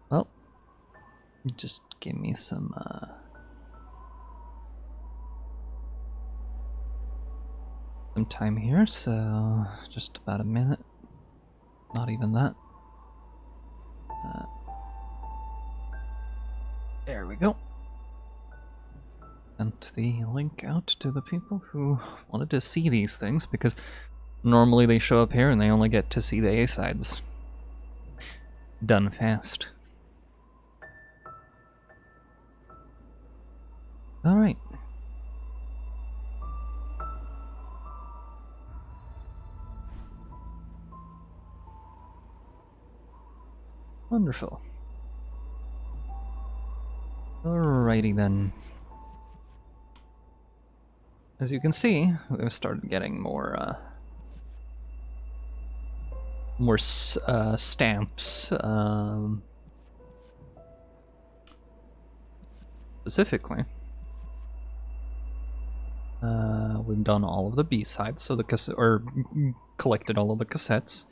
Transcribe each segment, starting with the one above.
Well, just give me some time here, so just about a minute. Not even that. There we go. Sent the link out to the people who wanted to see these things, because normally they show up here and they only get to see the A-sides. Done fast. Alright. Wonderful. Alrighty then. As you can see, we've started getting more stamps. Specifically, we've done all of the B-sides, so the cassette, or collected all of the cassettes,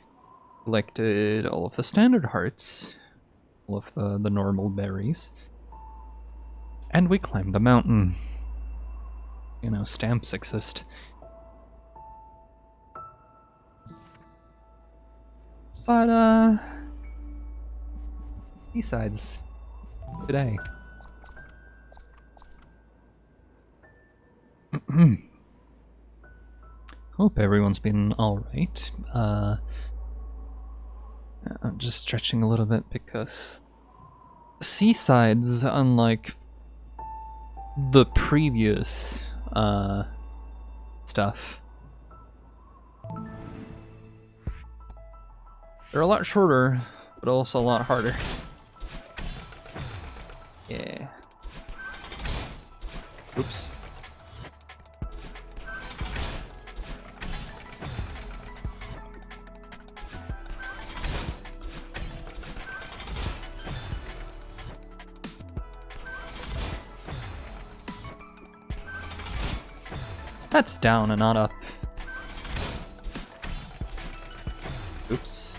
collected all of the standard hearts, all of the normal berries, and we climbed the mountain. You know, stamps exist. But, B-sides today. Hope everyone's been alright. I'm just stretching a little bit because C-sides, unlike the previous stuff, they're a lot shorter, but also a lot harder. Yeah. Oops. That's down and not up. Oops.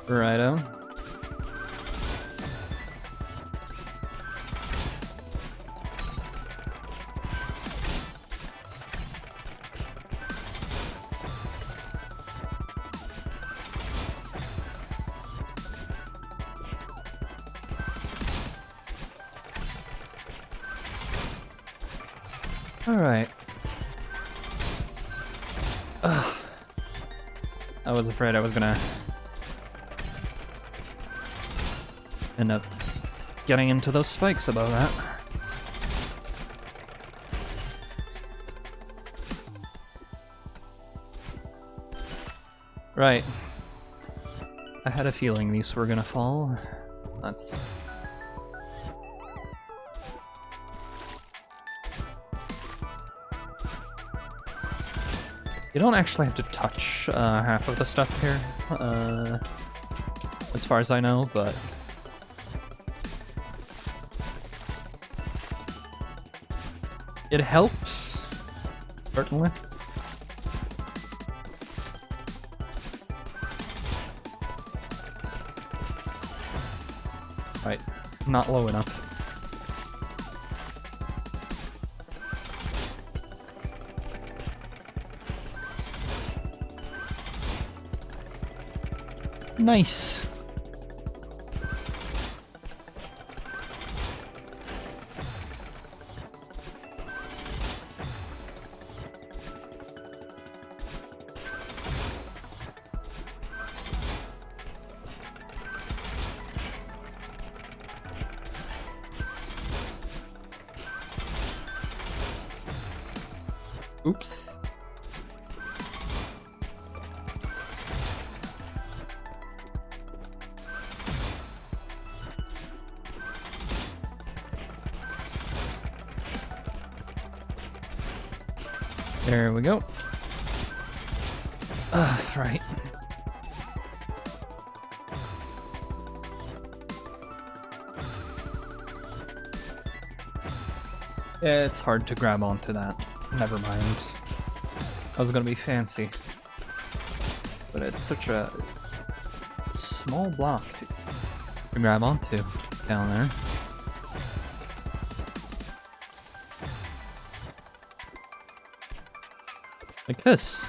Righto. Alright. I was afraid I was gonna end up getting into those spikes above that. Right. I had a feeling these were gonna fall. That's... You don't actually have to touch half of the stuff here, as far as I know, but... It helps, certainly. Right, not low enough. Nice. Oops. There we go. Right. It's hard to grab onto that. Never mind. I was gonna be fancy. But it's such a small block to grab onto down there. Like this.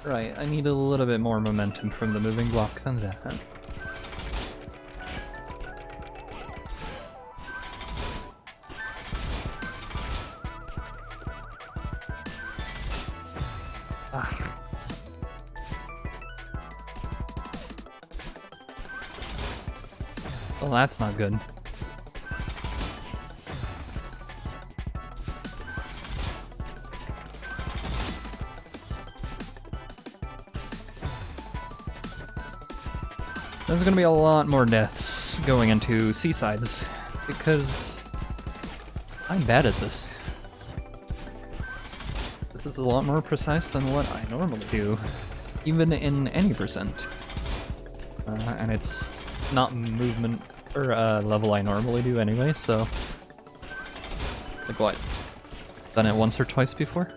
Right, I need a little bit more momentum from the moving block than that. Ah. Well, that's not good. There's gonna be a lot more deaths going into seasides, because I'm bad at this. This is a lot more precise than what I normally do, even in any percent. And it's not movement or level I normally do anyway, so... Like what? Done it once or twice before?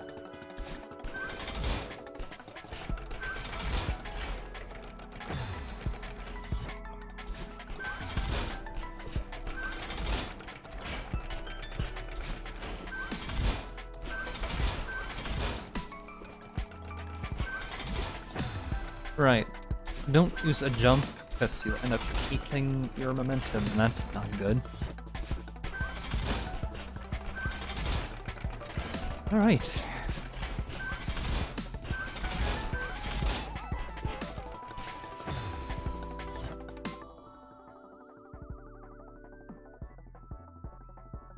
Right. Don't use a jump, because you'll end up keeping your momentum, and that's not good. Alright.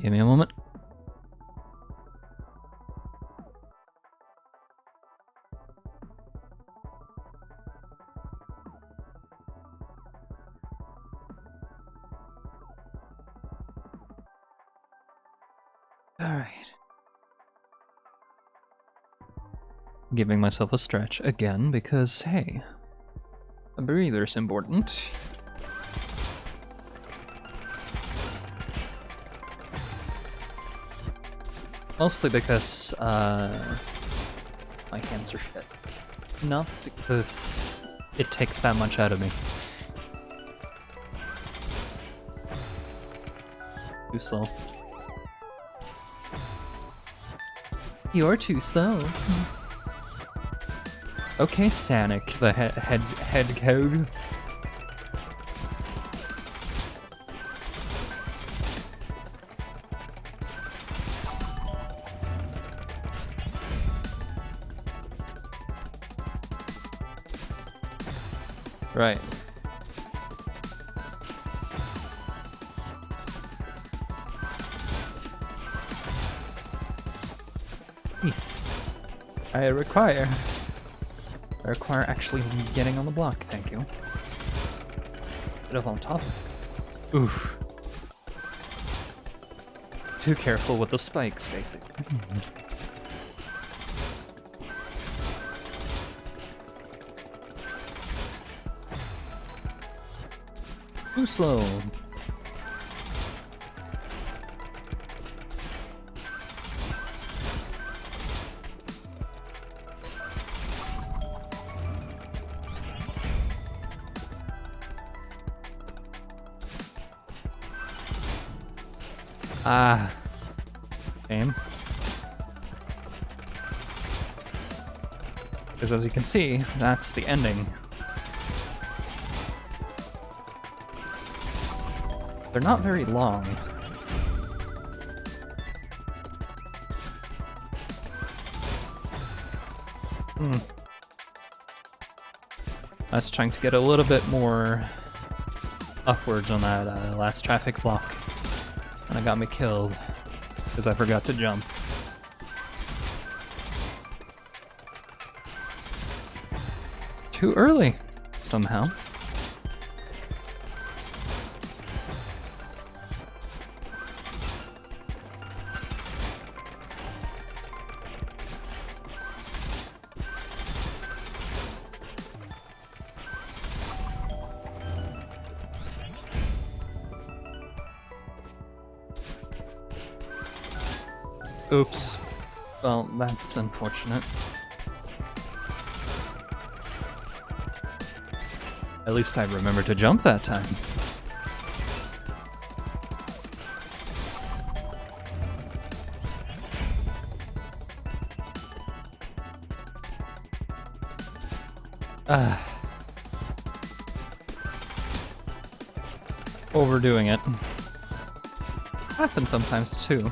Give me a moment. Alright. Giving myself a stretch again because, hey, a breather's important. Mostly because, my hands are shit. Not because it takes that much out of me. Too slow. You're too slow. Okay, Sanic, the head code. Right. I require actually getting on the block, thank you. Bit of on top. Oof. Too careful with the spikes, basically. Too slow. Ah, shame. Because as you can see, that's the ending. They're not very long. I was trying to get a little bit more upwards on that last traffic block. And it got me killed because I forgot to jump. Too early, somehow. Oops. Well, that's unfortunate. At least I remembered to jump that time. Overdoing it. Happens sometimes too.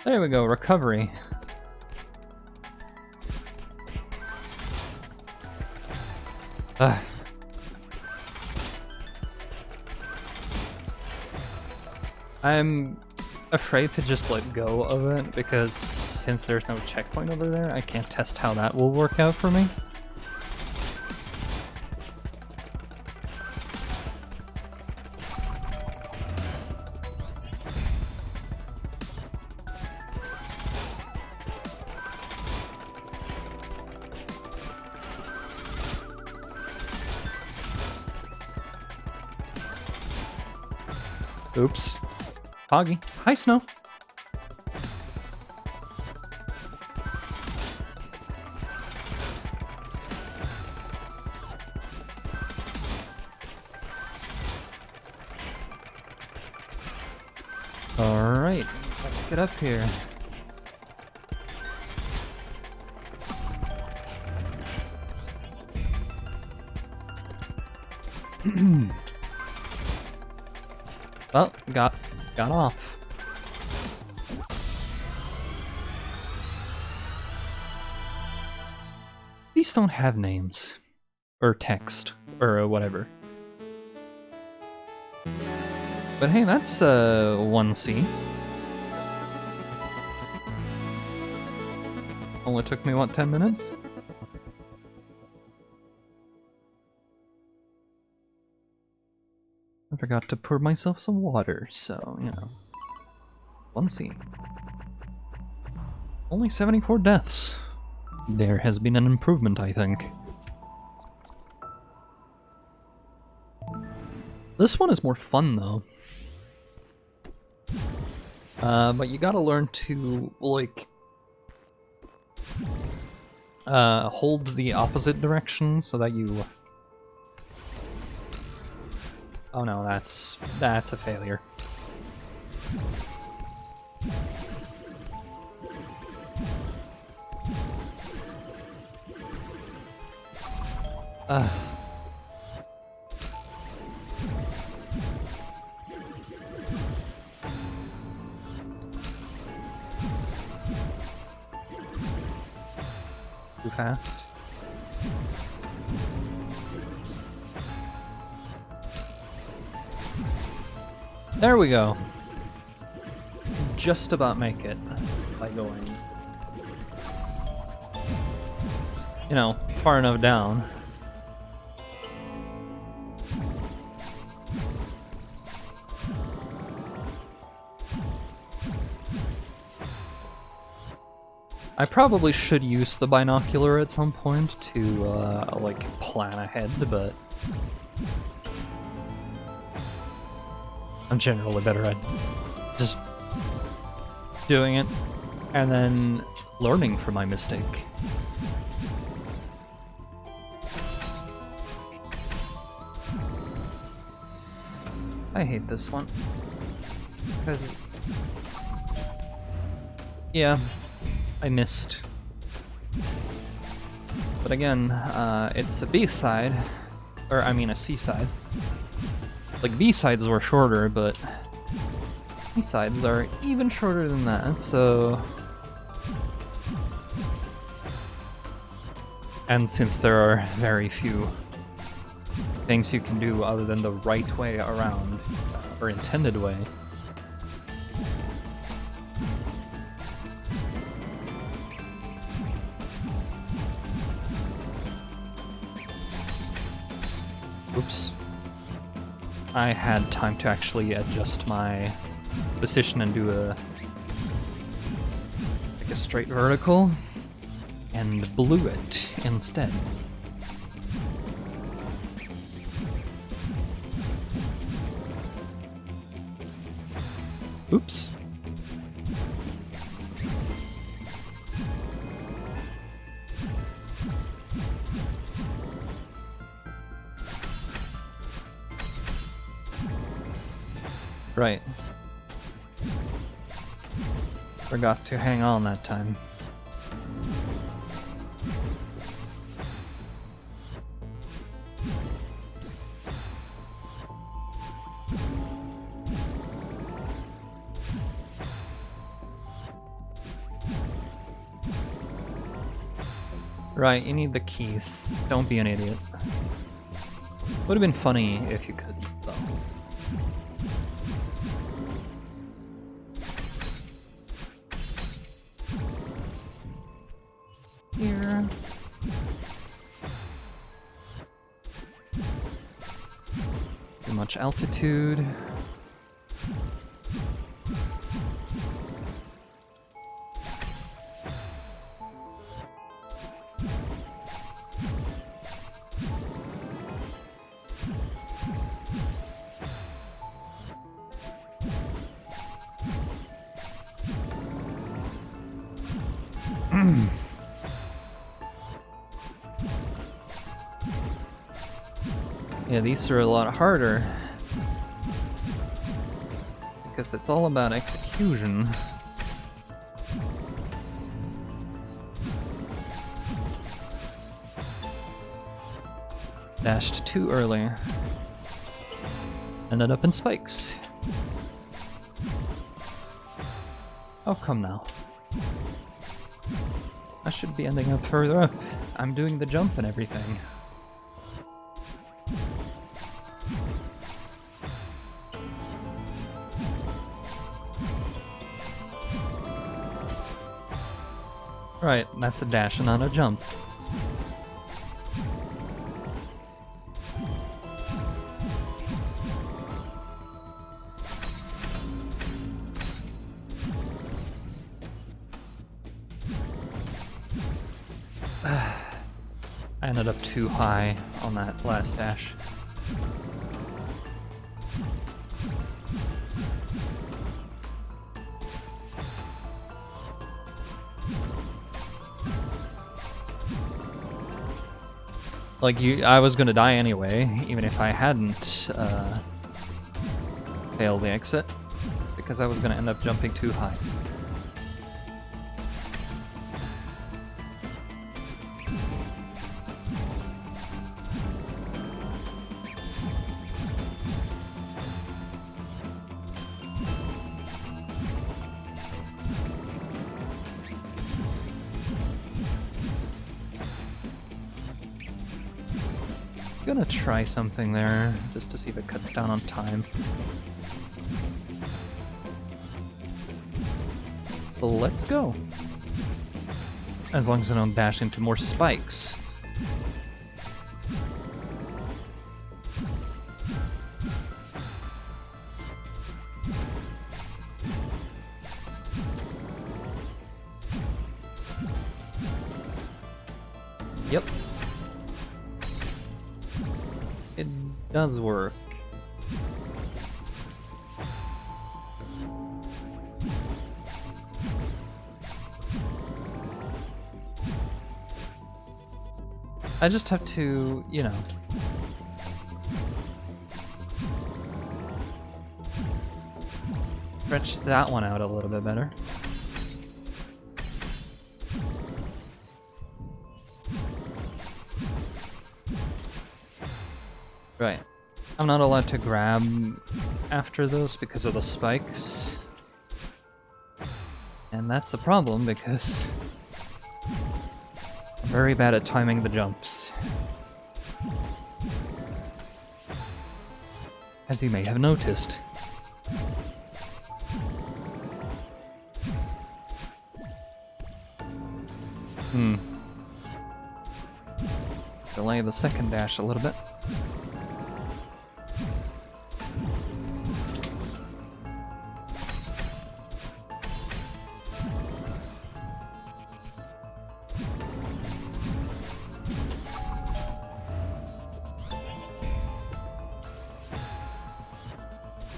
There we go, recovery. I'm afraid to just let go of it because since there's no checkpoint over there, I can't test how that will work out for me. Oops. Foggy. Hi, Snow. Alright, let's get up here. Well, got off. These don't have names. Or text. Or whatever. But hey, that's 1C. Only took me, what, 10 minutes? I forgot to pour myself some water, so, you know. 1C. Only 74 deaths. There has been an improvement, I think. This one is more fun, though. But you gotta learn to, like, hold the opposite direction so that you... Oh no, that's a failure. Too fast. There we go. Just about make it by going, you know, far enough down. I probably should use the binocular at some point to, like, plan ahead, but I'm generally better at just doing it and then learning from my mistake. I hate this one. Because... yeah, I missed. But again, it's a B-side, or I mean a C-side. Like, B-sides were shorter, but B-sides are even shorter than that, so... And since there are very few things you can do other than the right way around, or intended way, Oops. I had time to actually adjust my position and do a straight vertical, and blew it instead. Oops. Right. Forgot to hang on that time. Right, you need the keys. Don't be an idiot. Would have been funny if you could, though. Here. Too much altitude. Yeah, these are a lot harder because it's all about execution. Dashed too early. Ended up in spikes. Oh, come now. I should be ending up further up. I'm doing the jump and everything. Right, that's a dash and not a jump. I ended up too high on that last dash. Like, I was gonna die anyway, even if I hadn't failed the exit, because I was gonna end up jumping too high. Gonna try something there, just to see if it cuts down on time. Let's go. As long as I don't dash into more spikes. Yep. It does work. I just have to, you know, stretch that one out a little bit better. Right. I'm not allowed to grab after those because of the spikes. And that's a problem because I'm very bad at timing the jumps. As you may have noticed. Delay the second dash a little bit.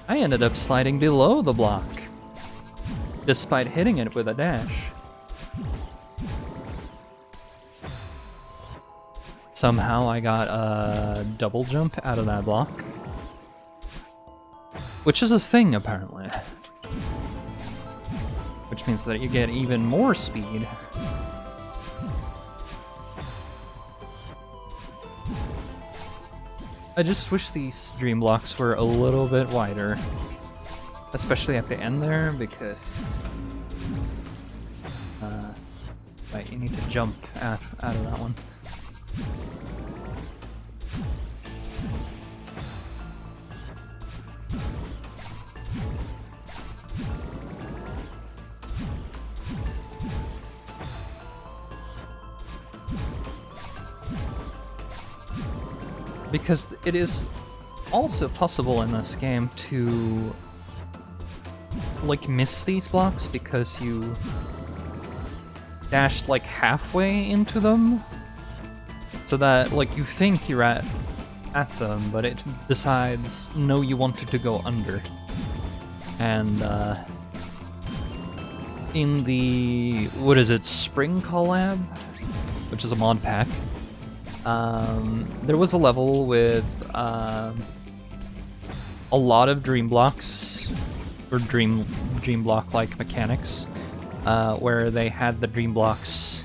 I ended up sliding below the block, despite hitting it with a dash. Somehow I got a double jump out of that block. Which is a thing, apparently. Which means that you get even more speed. I just wish these dream blocks were a little bit wider. Especially at the end there, because... right, you need to jump out of that one. Because it is also possible in this game to like miss these blocks because you dashed like halfway into them, so that like you think you're at them, but it decides no, you wanted to go under. And in the what is it, Spring Collab, which is a mod pack. There was a level with a lot of dream blocks, or dream block-like mechanics, where they had the dream blocks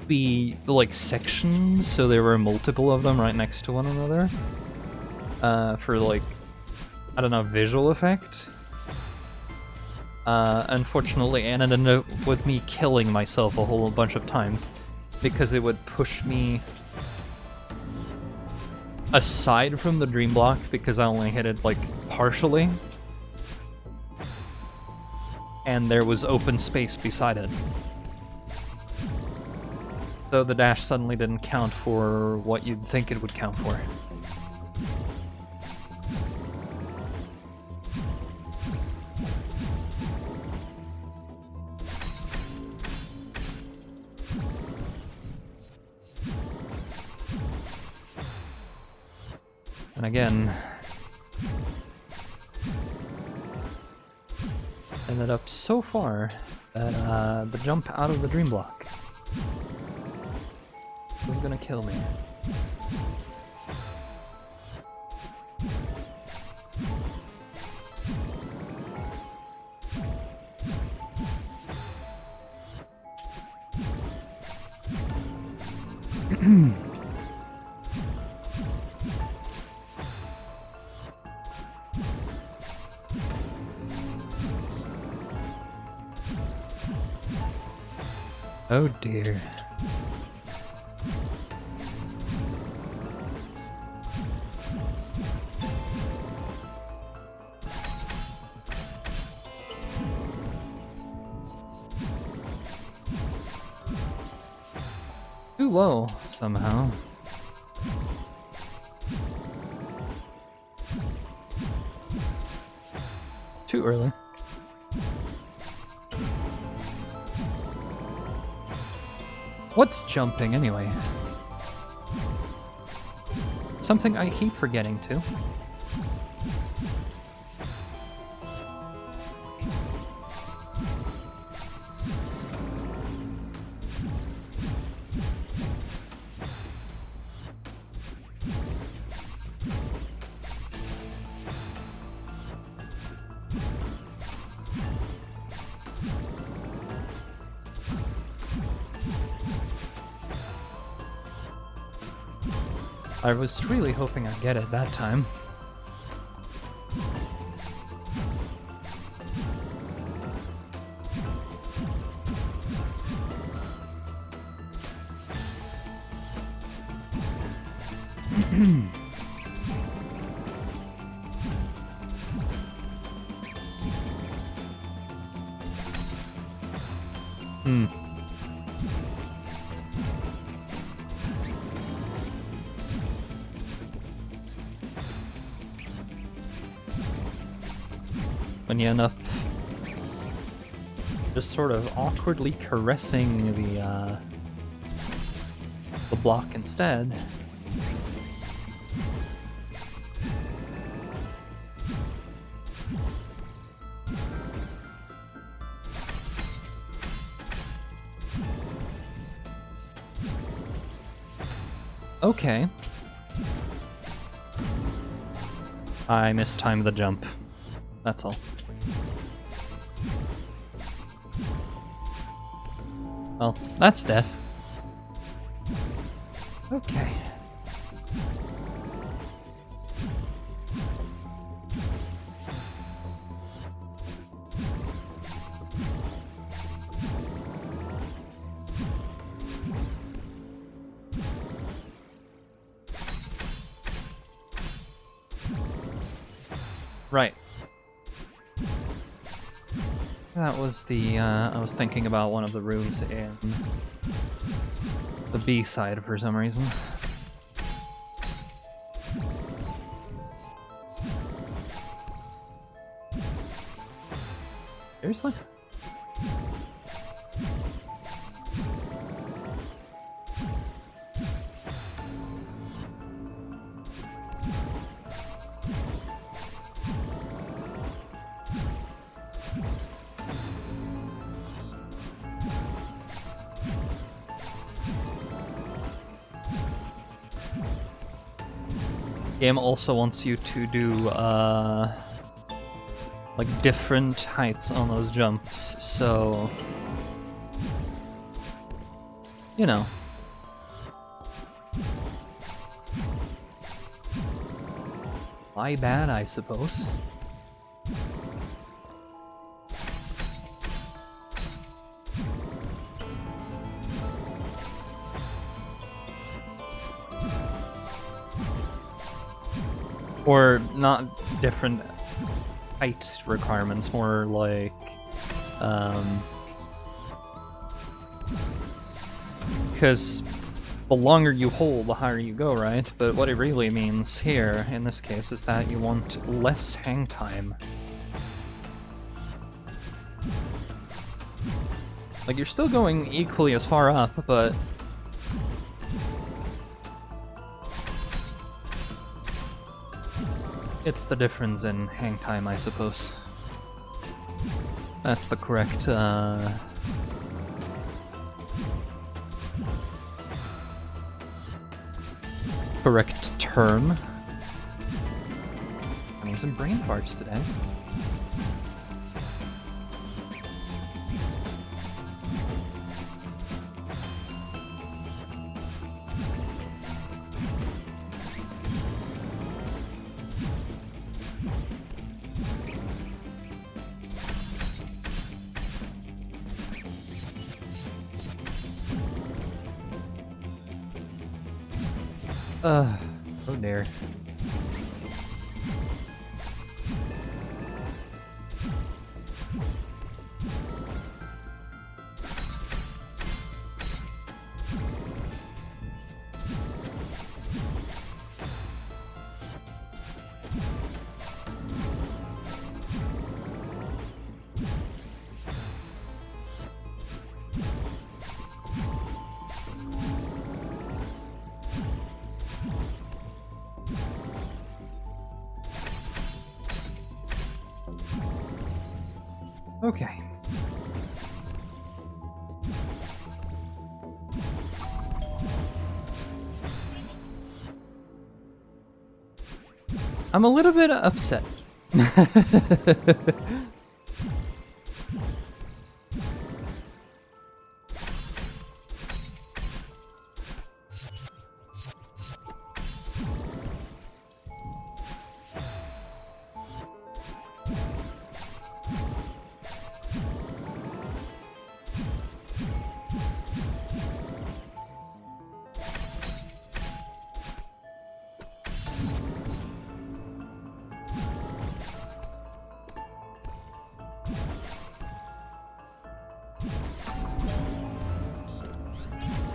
be like sections, so there were multiple of them right next to one another, for like, I don't know, visual effect. Unfortunately, it ended up with me killing myself a whole bunch of times, because it would push me aside from the dream block because I only hit it like partially, and there was open space beside it. So the dash suddenly didn't count for what you'd think it would count for. And again, ended up so far that the jump out of the dream block was gonna kill me. Oh dear. Too low, somehow. Too early. What's jumping, anyway? Something I keep forgetting to. I was really hoping I'd get it that time. When you end up just sort of awkwardly caressing the block instead. Okay. I mistimed the jump. That's all. Well, that's death. Okay. Right. That was the, I was thinking about one of the rooms in the B side for some reason. Seriously? Game also wants you to do, like, different heights on those jumps, so... You know. My bad, I suppose. Or not different height requirements, more like, because the longer you hold, the higher you go, right? But what it really means here, in this case, is that you want less hang time. Like, you're still going equally as far up, but... It's the difference in hang time, I suppose. That's the correct, correct term. I need some brain farts today. Oh dear. Okay. I'm a little bit upset.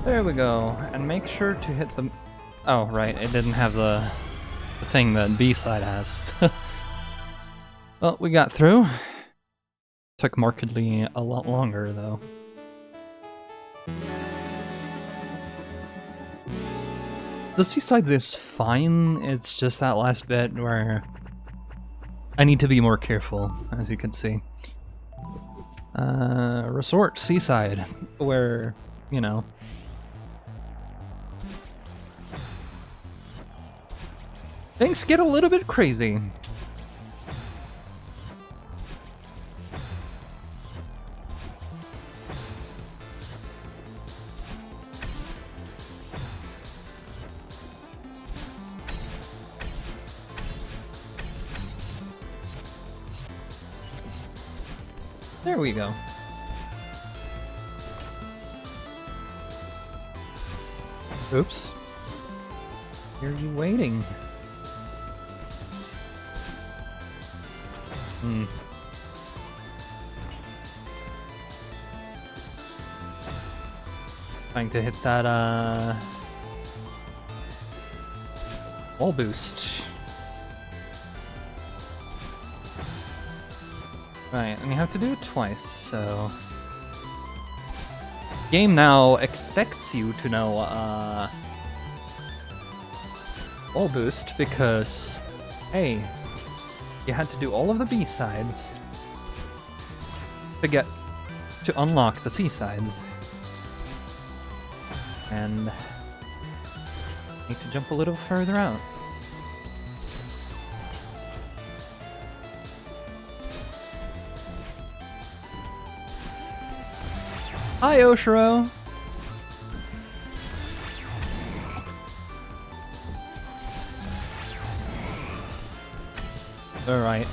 There we go, and make sure to hit the... Oh, right, it didn't have the thing that B-side has. Well, we got through. Took markedly a lot longer, though. The C-sides is fine, it's just that last bit where I need to be more careful, as you can see. Resort Seaside, where, you know... Things get a little bit crazy. There we go. Oops. Here you waiting? Trying to hit that, wall boost. Right, and you have to do it twice, so... Game now expects you to know, wall boost because, hey, you had to do all of the B-sides to unlock the C-sides. And need to jump a little further out. Hi, Oshiro! Alright.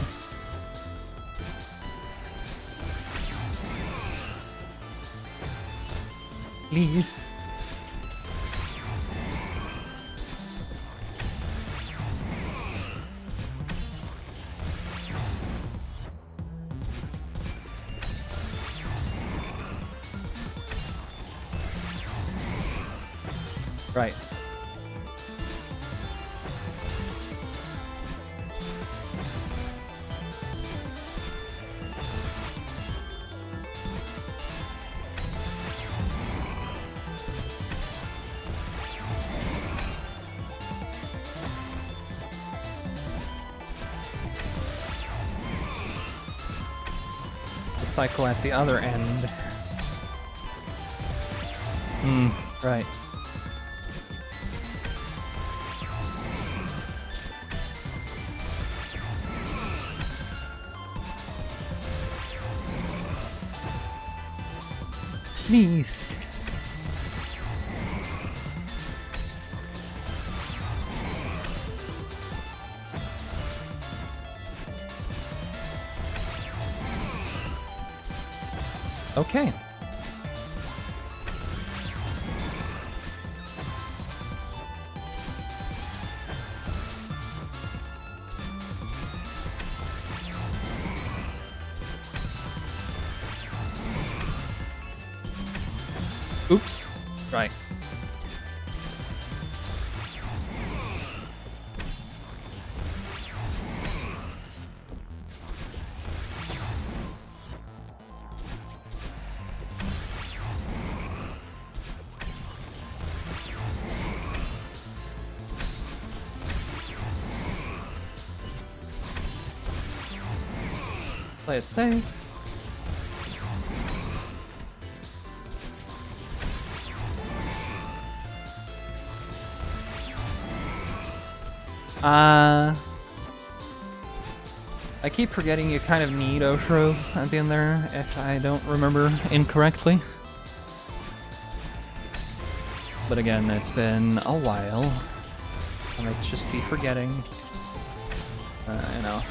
Please. Right. The cycle at the other end. Right. Please. Okay. Oops. Right. Play it safe. I keep forgetting you kind of need Oshiro at the end there, if I don't remember incorrectly. But again, it's been a while. I might just be forgetting. You know.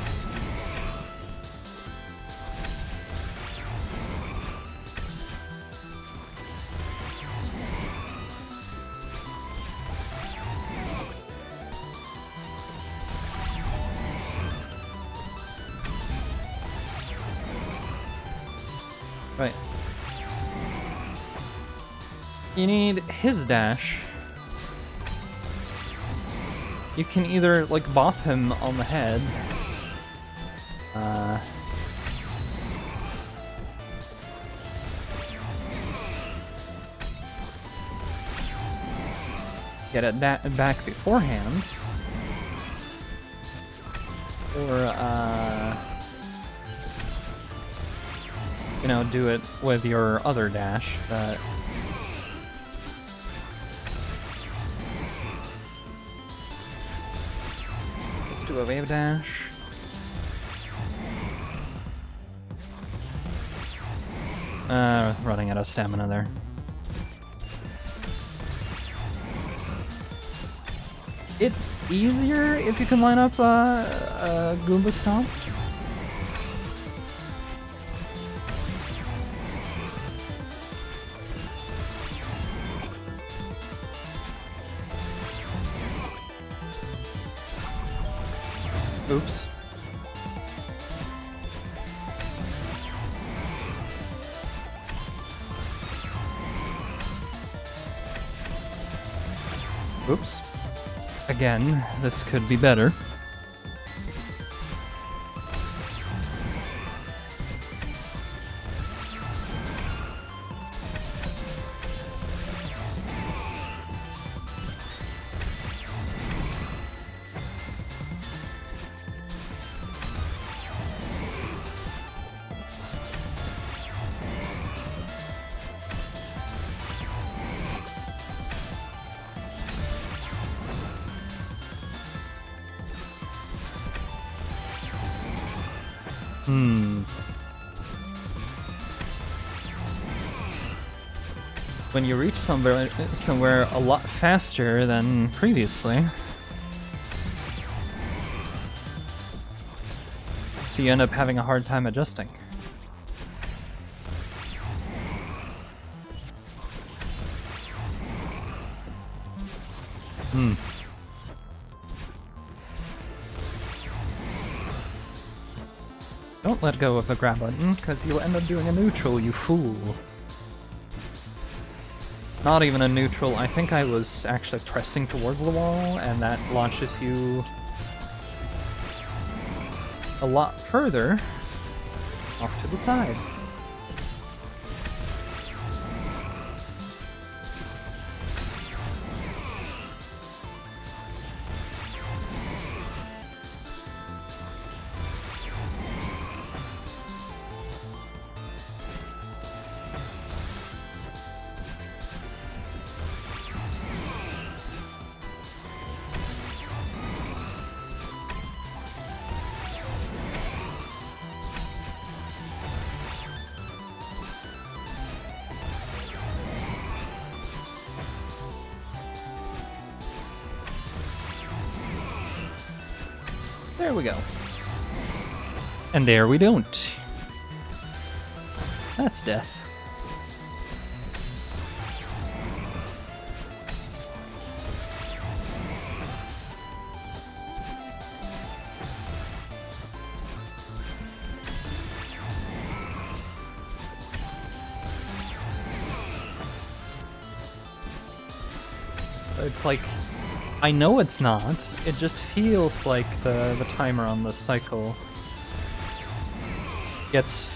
Right. You need his dash. You can either, like, bop him on the head. Get it back beforehand. Or, you know, do it with your other dash that... do a wave dash. Running out of stamina there. It's easier if you can line up a Goomba Stomp. Oops. Oops. Again, this could be better. When you reach somewhere a lot faster than previously, so you end up having a hard time adjusting. Don't let go of the grab button, because you'll end up doing a neutral, you fool. Not even a neutral, I think I was actually pressing towards the wall, and that launches you a lot further off to the side. There we go. And there we don't. That's death. It's like, I know it's not, it just feels like the timer on the cycle gets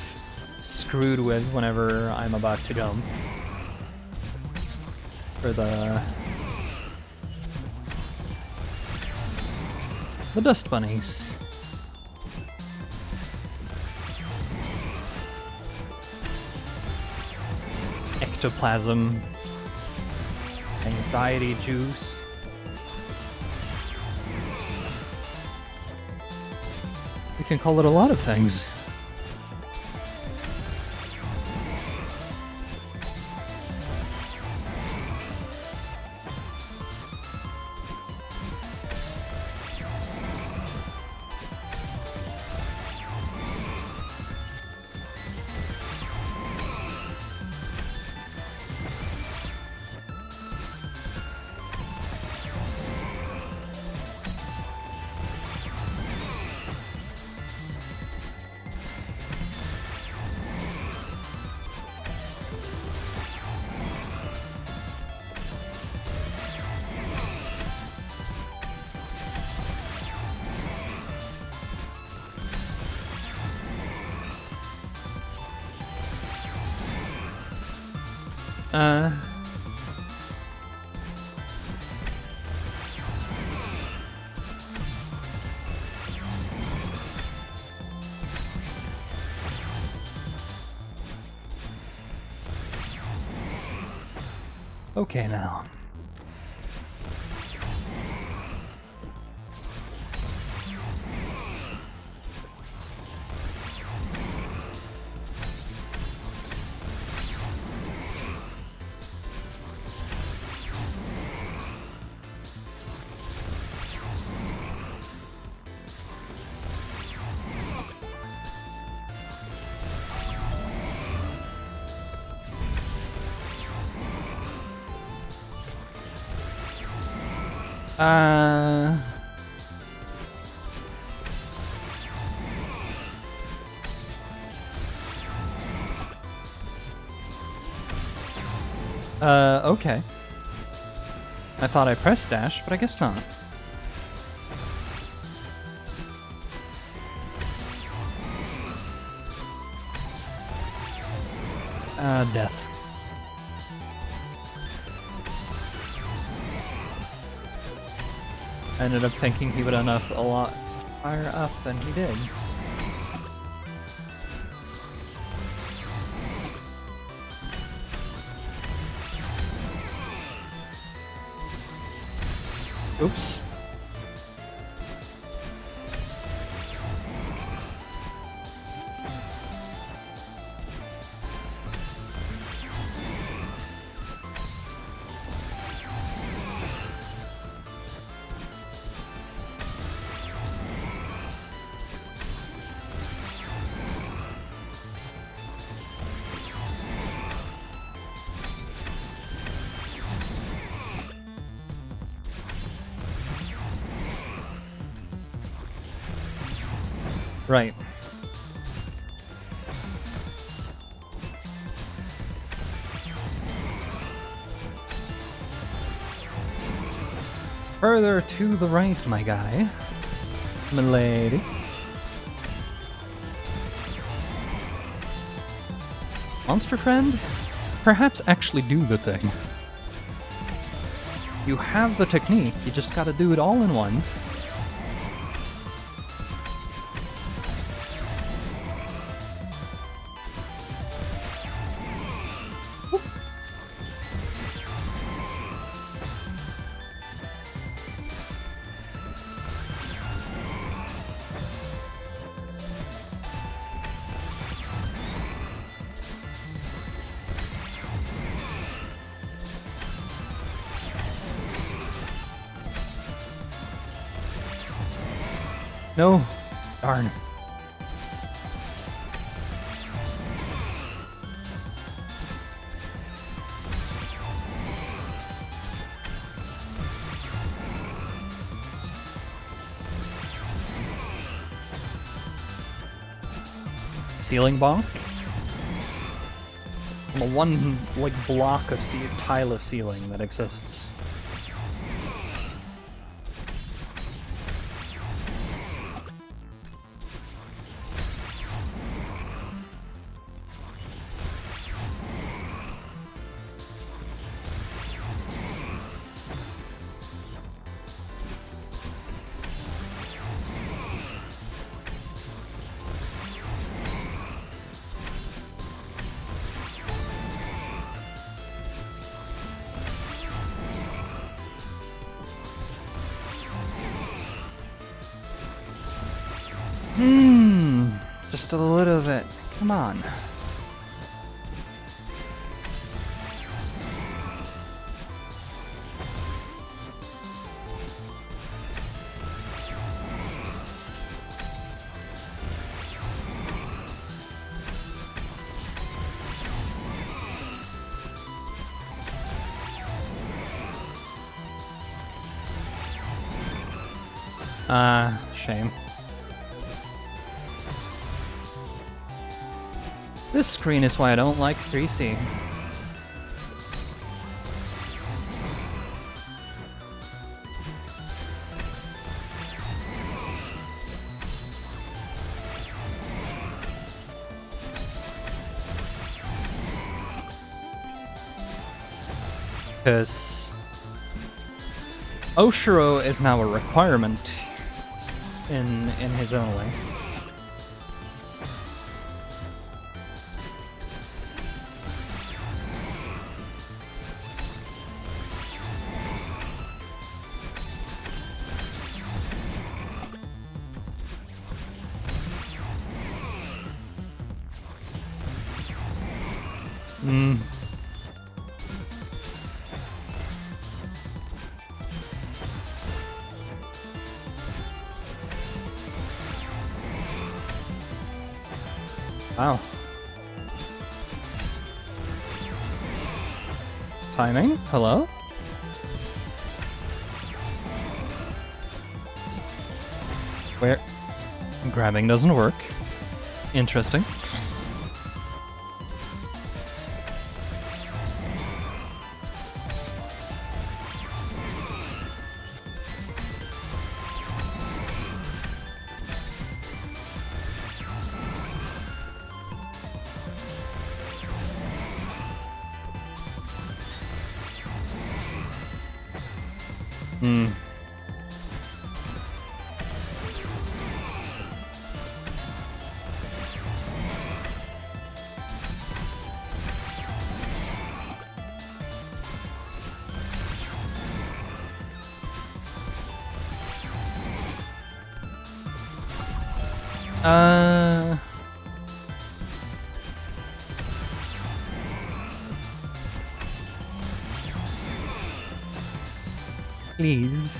screwed with whenever I'm about to jump. For the dust bunnies. Ectoplasm. Anxiety juice. We can call it a lot of things. Okay now. Okay. I thought I pressed dash, but I guess not. Death. I ended up thinking he would end up a lot higher up than he did. Oops. Right. Further to the right, my guy. Milady. Monster friend? Perhaps actually do the thing. You have the technique, you just gotta do it all in one. No. Darn. Ceiling bonk? The one, like, block of tile of ceiling that exists. Just a little bit. Come on. Shame. This screen is why I don't like 3C. Because Oshiro is now a requirement in his own way. Wow. Timing? Hello? Where grabbing doesn't work. Interesting. Please.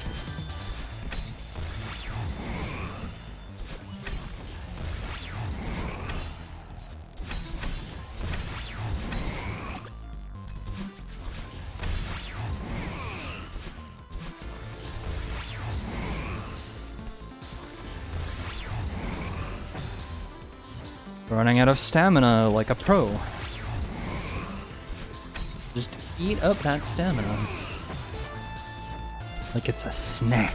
Running out of stamina like a pro. Just eat up that stamina. Like it's a snack.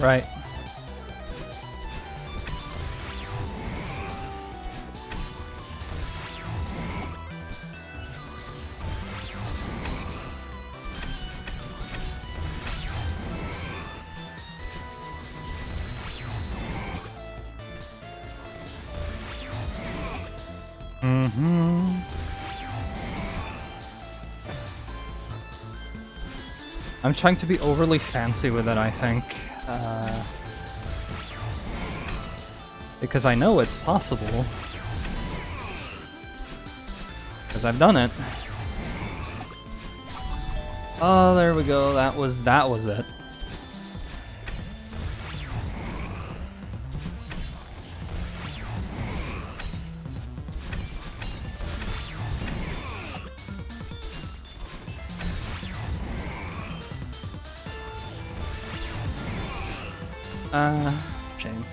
Right. I'm trying to be overly fancy with it, I think. Because I know it's possible. Because I've done it. Oh, there we go. That was it. Shame.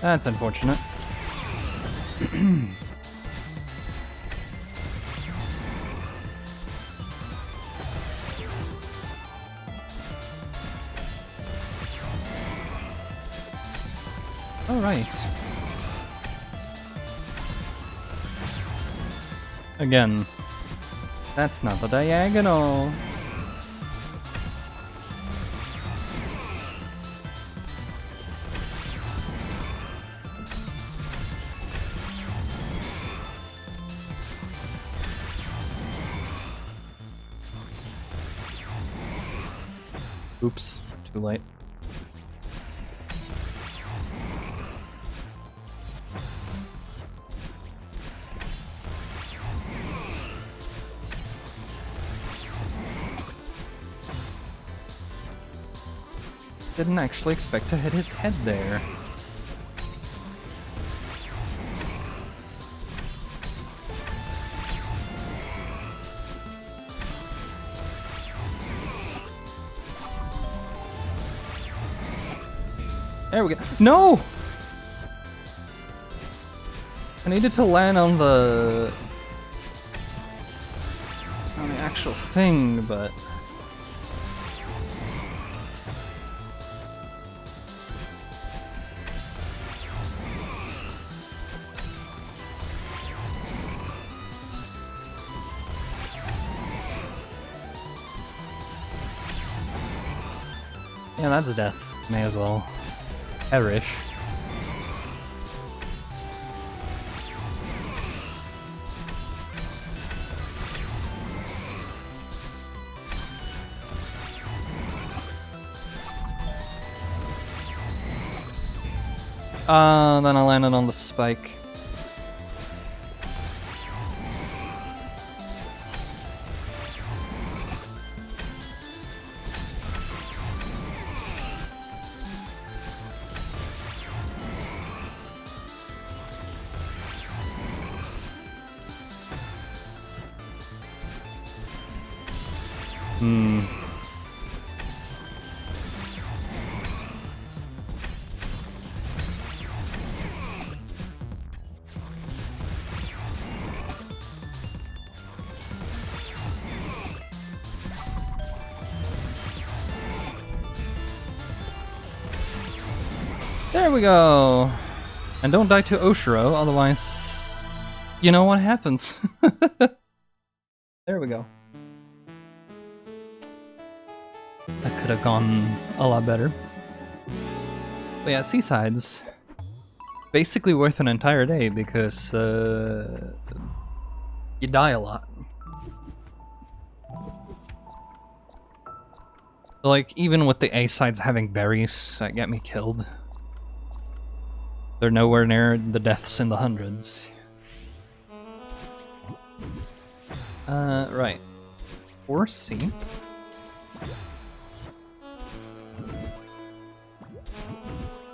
That's unfortunate. All right. Again, that's not the diagonal. Oops, too late. Didn't actually expect to hit his head there. There we go. No! I needed to land on the actual thing, but... Yeah, that's death. May as well perish. Then I landed on the spike. There we go! And don't die to Oshiro, otherwise... You know what happens. There we go. That could have gone a lot better. But yeah, Seaside's basically worth an entire day because you die a lot. Like, even with the A-sides having berries that get me killed, they're nowhere near the deaths in the hundreds. Right. 4C.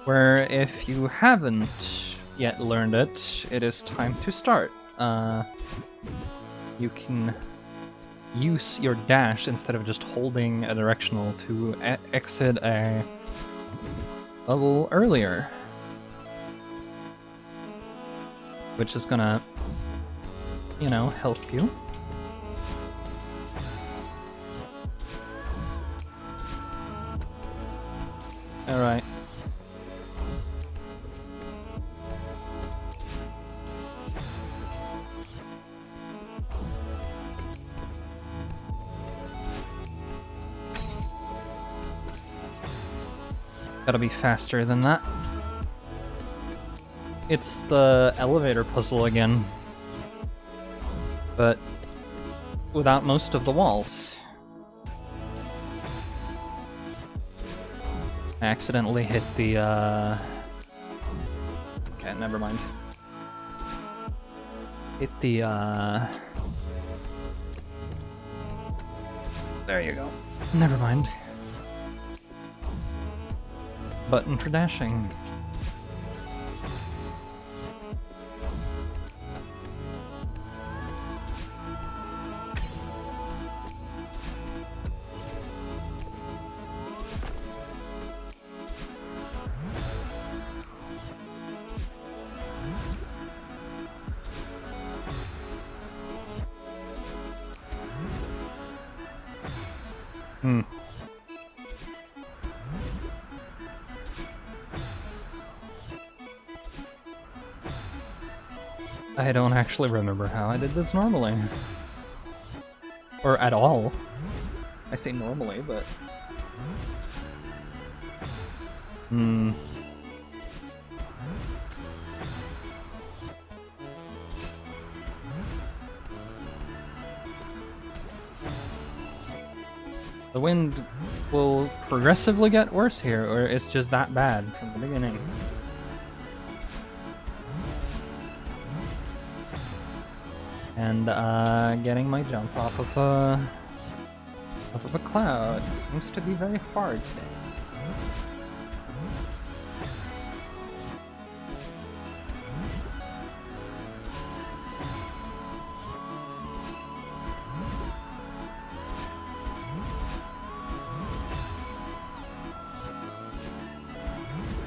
Where if you haven't yet learned it, it is time to start. You can use your dash instead of just holding a directional to exit a level earlier. Which is gonna, you know, help you. Alright. Gotta be faster than that. It's the elevator puzzle again, but without most of the walls. I accidentally hit the, okay, never mind. Hit the, there you go. Never mind. Button for dashing. I don't actually remember how I did this normally. Or at all. I say normally, but... The wind will progressively get worse here, or it's just that bad from the beginning. And getting my jump off of a cloud seems to be very hard today.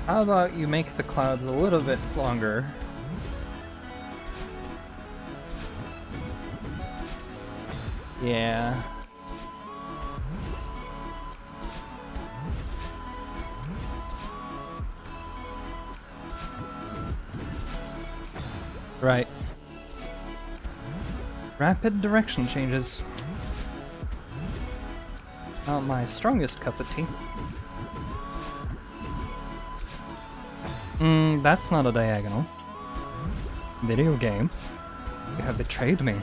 How about you make the clouds a little bit longer? Yeah. Right. Rapid direction changes. Not my strongest cup of tea. That's not a diagonal. Video game. You have betrayed me.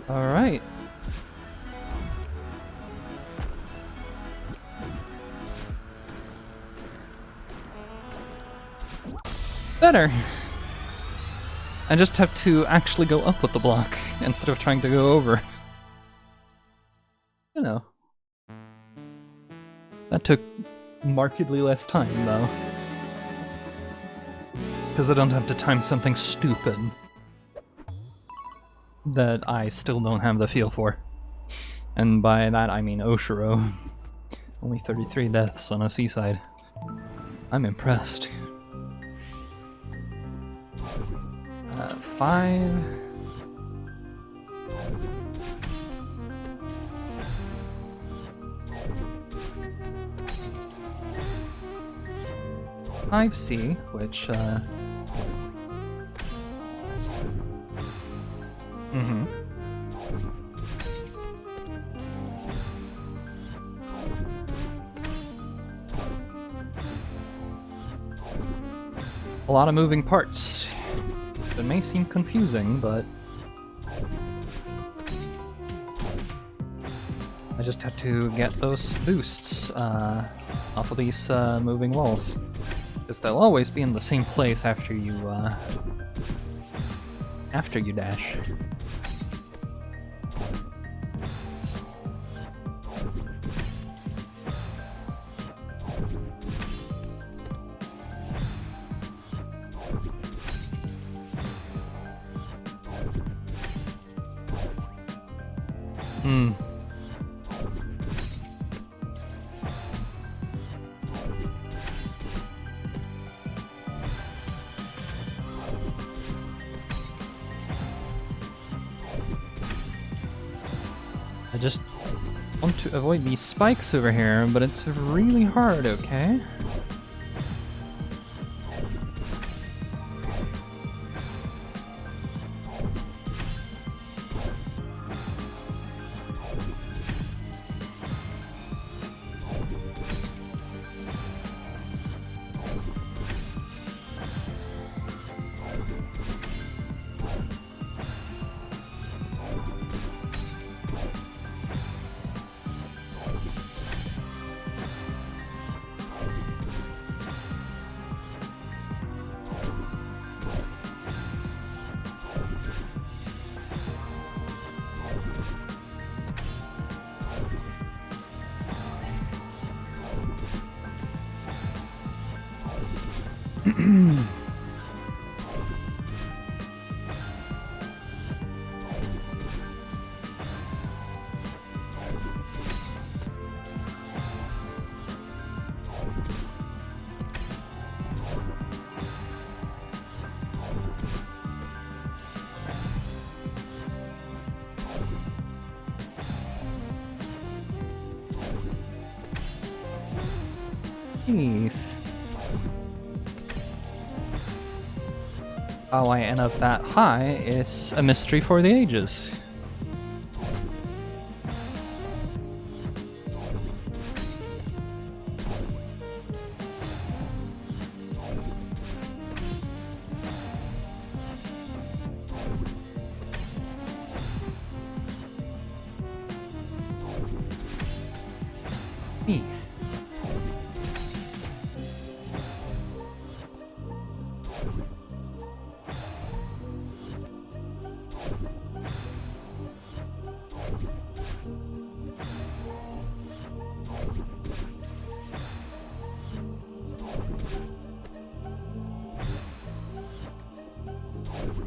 Alright. Better! I just have to actually go up with the block instead of trying to go over. You know. That took markedly less time, though. Because I don't have to time something stupid that I still don't have the feel for. And by that I mean Oshiro. Only 33 deaths on a seaside. I'm impressed. 5...5C, which, a lot of moving parts. It may seem confusing, but I just have to get those boosts off of these moving walls. Because they'll always be in the same place after you dash. I just want to avoid these spikes over here, but it's really hard, okay? Jeez. How I end up that high is a mystery for the ages. Jeez.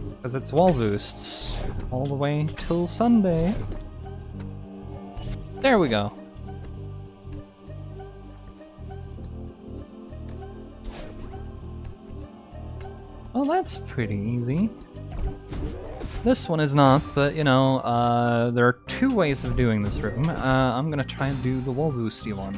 Because it's wall boosts all the way till Sunday. There we go. Well, that's pretty easy. This one is not, but you know, there are two ways of doing this room. I'm gonna try and do the wall boosty one.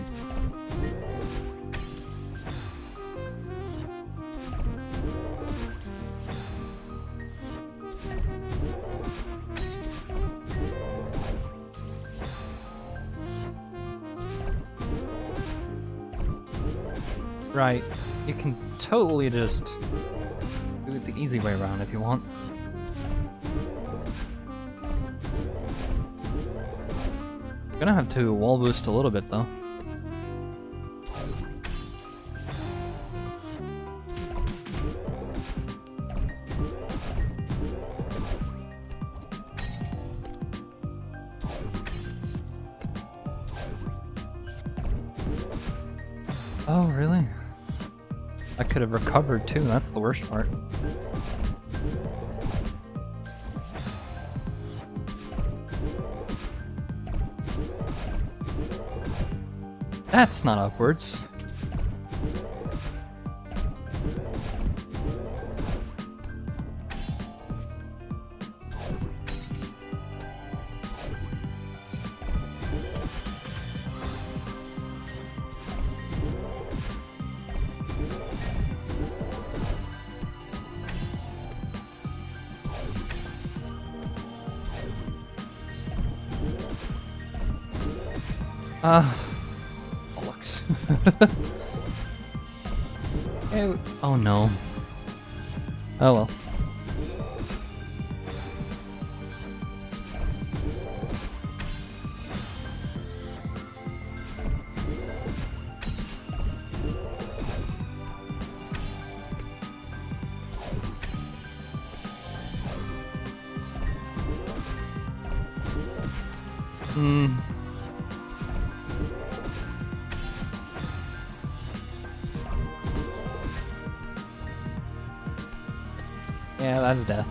Right, you can totally just do it the easy way around if you want. Gonna have to wall boost a little bit though. Oh, really? I could have recovered too, that's the worst part. That's not upwards. Bollocks. Oh no. Oh well. Yeah, that's death.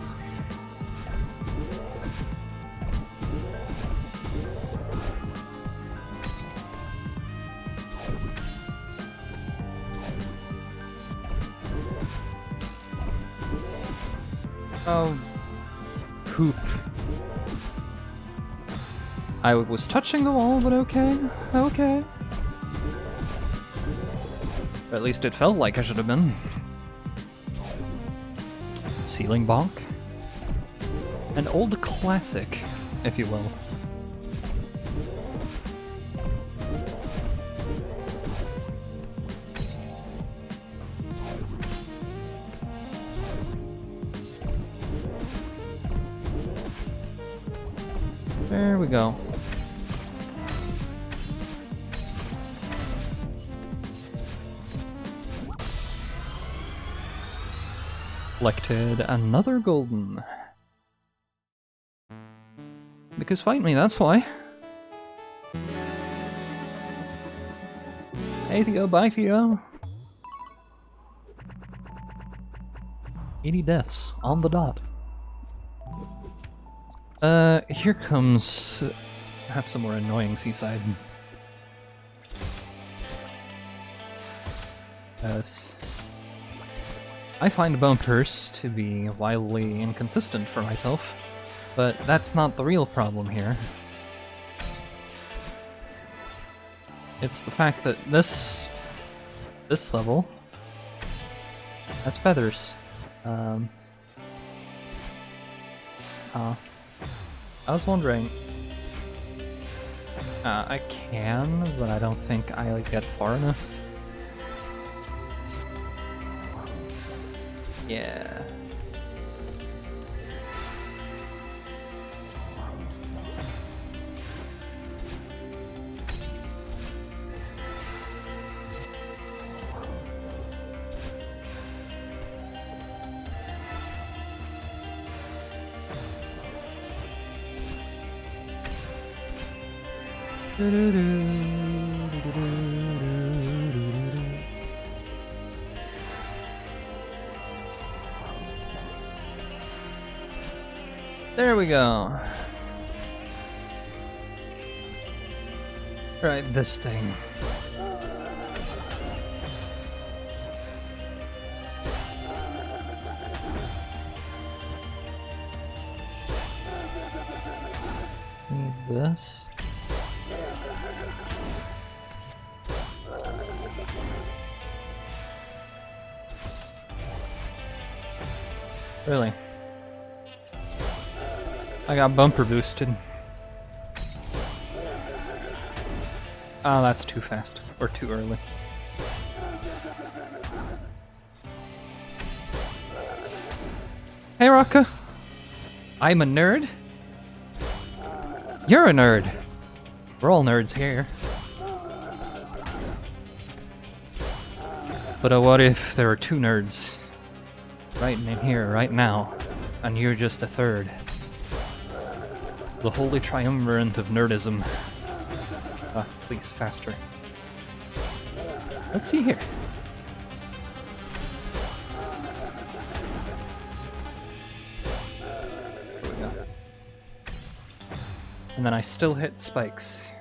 Oh, poop. I was touching the wall, but okay. Okay. Or at least it felt like I should have been. Ceiling bonk. An old classic, if you will. There we go. Collected another golden. Because fight me, that's why. Hey Theo, bye Theo. 80 deaths on the dot. Here comes perhaps a more annoying seaside. Yes. I find bumpers to be wildly inconsistent for myself, but that's not the real problem here. It's the fact that this level has feathers. I was wondering. I can, but I don't think I get far enough. Yeah. There we go. Right, this thing. Need this. Really? I got bumper boosted. Oh, that's too fast. Or too early. Hey, Rocka. I'm a nerd. You're a nerd. We're all nerds here. But what if there are two nerds? Right in here, right now. And you're just a third. The holy triumvirate of nerdism. Please, faster. Let's see here. There we go. And then I still hit spikes.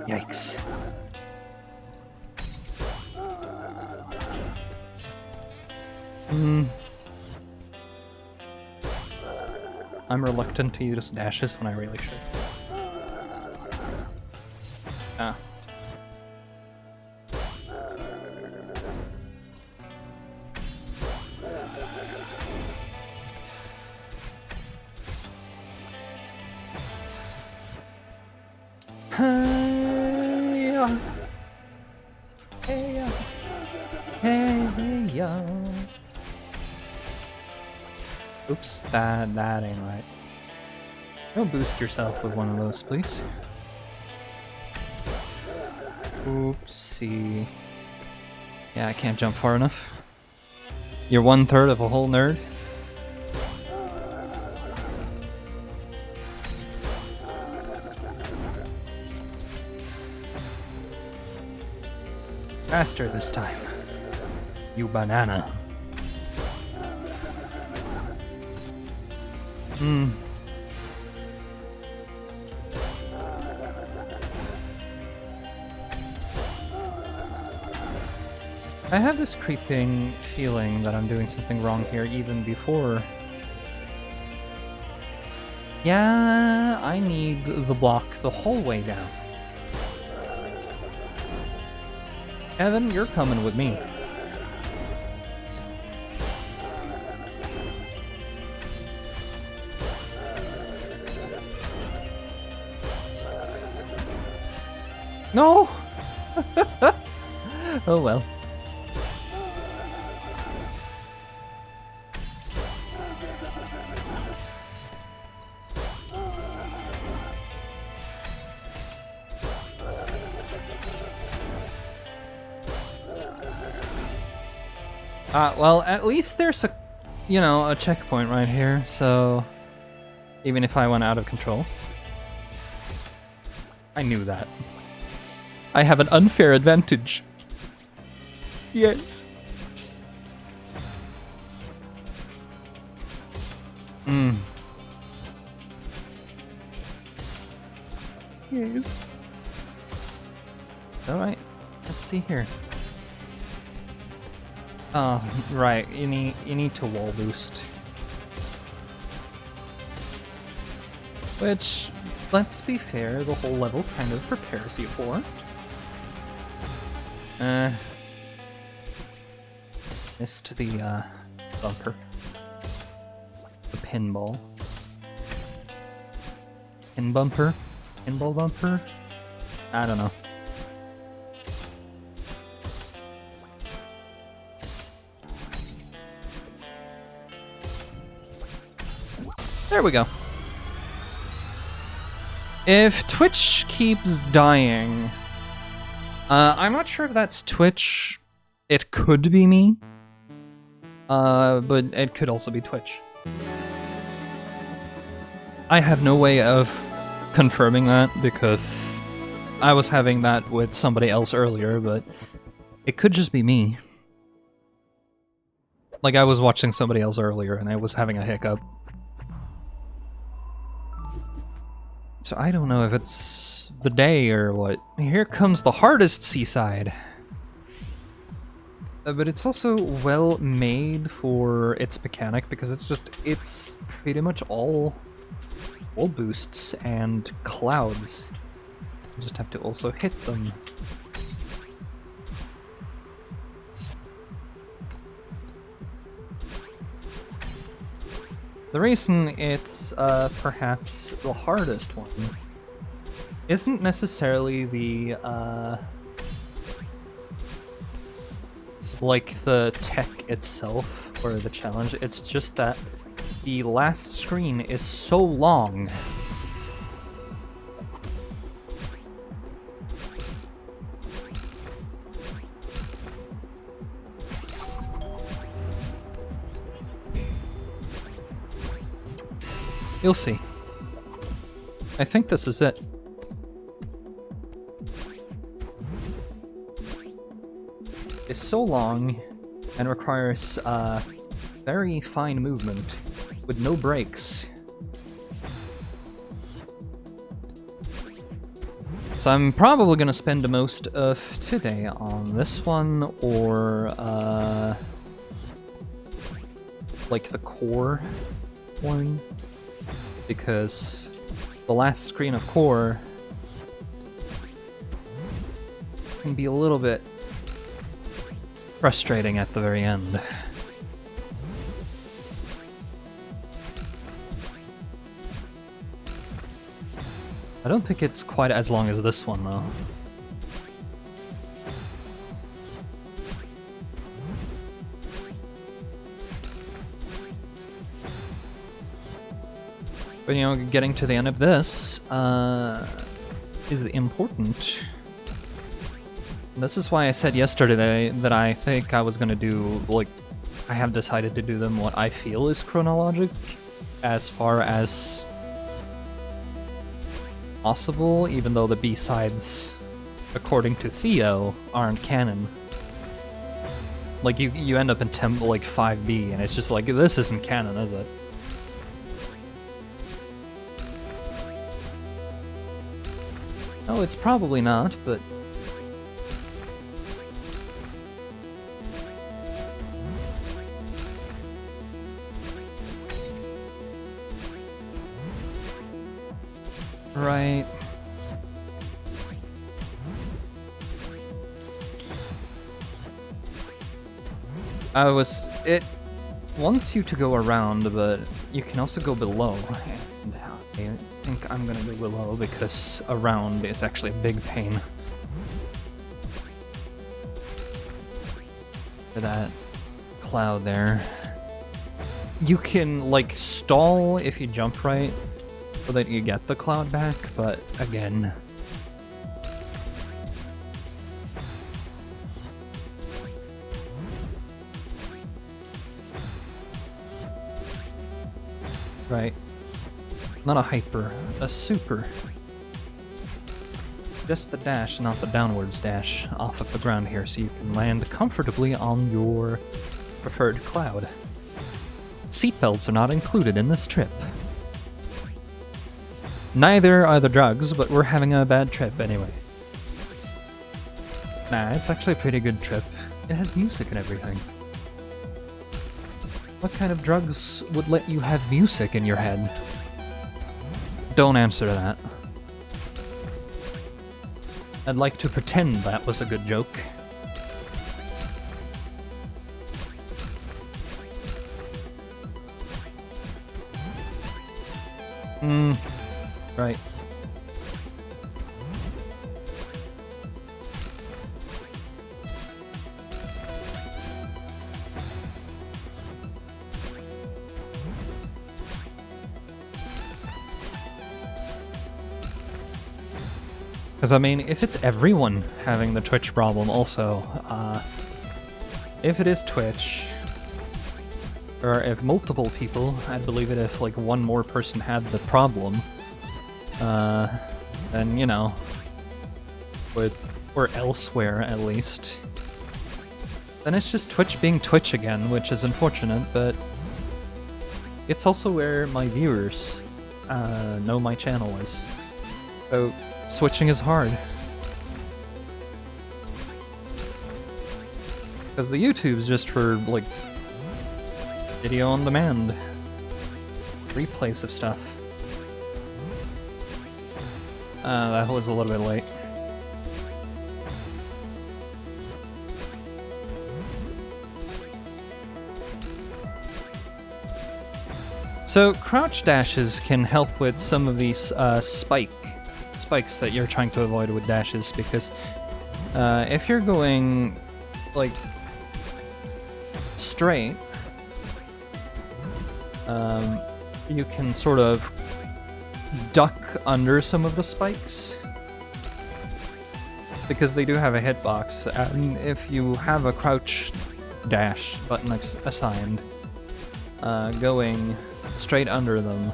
Yikes. I'm reluctant to use dashes when I really should. Ah. Hey-ya. Hey-ya. Hey-ya. Oops, that ain't right. Don't boost yourself with one of those, please. Oopsie. Yeah, I can't jump far enough. You're 1/3 of a whole nerd. Faster this time. You banana. I have this creeping feeling that I'm doing something wrong here even before. Yeah, I need the block the whole way down. Evan, you're coming with me. No! Oh well. Well, at least there's a, a checkpoint right here, so even if I went out of control. I knew that. I have an unfair advantage. Yes. Yes. Alright, let's see here. Oh, right, you need to wall boost. Which, let's be fair, the whole level kind of prepares you for. Missed the, bumper. The pinball. Pin bumper? Pinball bumper? I don't know. There we go. If Twitch keeps dying, I'm not sure if that's Twitch. It could be me, but it could also be Twitch. I have no way of confirming that because I was having that with somebody else earlier, but it could just be me. Like, I was watching somebody else earlier and I was having a hiccup. So I don't know if it's the day or what. Here comes the hardest seaside. But it's also well made for its mechanic because it's pretty much all boosts and clouds. You just have to also hit them. The reason it's perhaps the hardest one isn't necessarily the like the tech itself or the challenge, it's just that the last screen is so long. You'll see. I think this is it. It's so long and requires very fine movement with no breaks. So I'm probably gonna spend the most of today on this one or like the core one, because the last screen of core can be a little bit frustrating at the very end. I don't think it's quite as long as this one, though. But, you know, getting to the end of this is important. This is why I said yesterday that I think I was gonna do, like, I have decided to do them what I feel is chronologic, as far as possible, even though the B-sides, according to Theo, aren't canon. Like, you end up in like 5B, and it's just like, this isn't canon, is it? No, it's probably not, but... Right. It wants you to go around, but you can also go below. And I think I'm gonna go below because around is actually a big pain. For that cloud there. You can, like, stall if you jump right, so that you get the cloud back, but again... Right. Not a hyper, a super. Just the dash, not the downwards dash, off of the ground here, so you can land comfortably on your preferred cloud. Seatbelts are not included in this trip. Neither are the drugs, but we're having a bad trip anyway. Nah, it's actually a pretty good trip. It has music and everything. What kind of drugs would let you have music in your head? Don't answer that. I'd like to pretend that was a good joke. Right. Because, I mean, if it's everyone having the Twitch problem also, if it is Twitch, or if multiple people, I'd believe it if, like, one more person had the problem, then, you know, or elsewhere at least, then it's just Twitch being Twitch again, which is unfortunate, but it's also where my viewers know my channel is. So switching is hard. Because the YouTube's just for, like, video on demand. Replays of stuff. That was a little bit late. So crouch dashes can help with some of these spikes that you're trying to avoid with dashes, because if you're going like straight, you can sort of duck under some of the spikes because they do have a hitbox, and if you have a crouch dash button assigned, going straight under them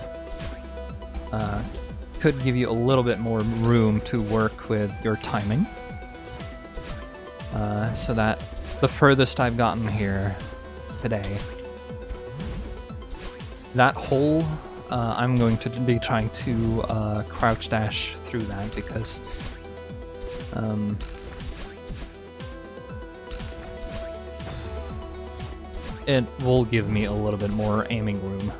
could give you a little bit more room to work with your timing. So that the furthest I've gotten here today, that hole, I'm going to be trying to crouch dash through that because it will give me a little bit more aiming room.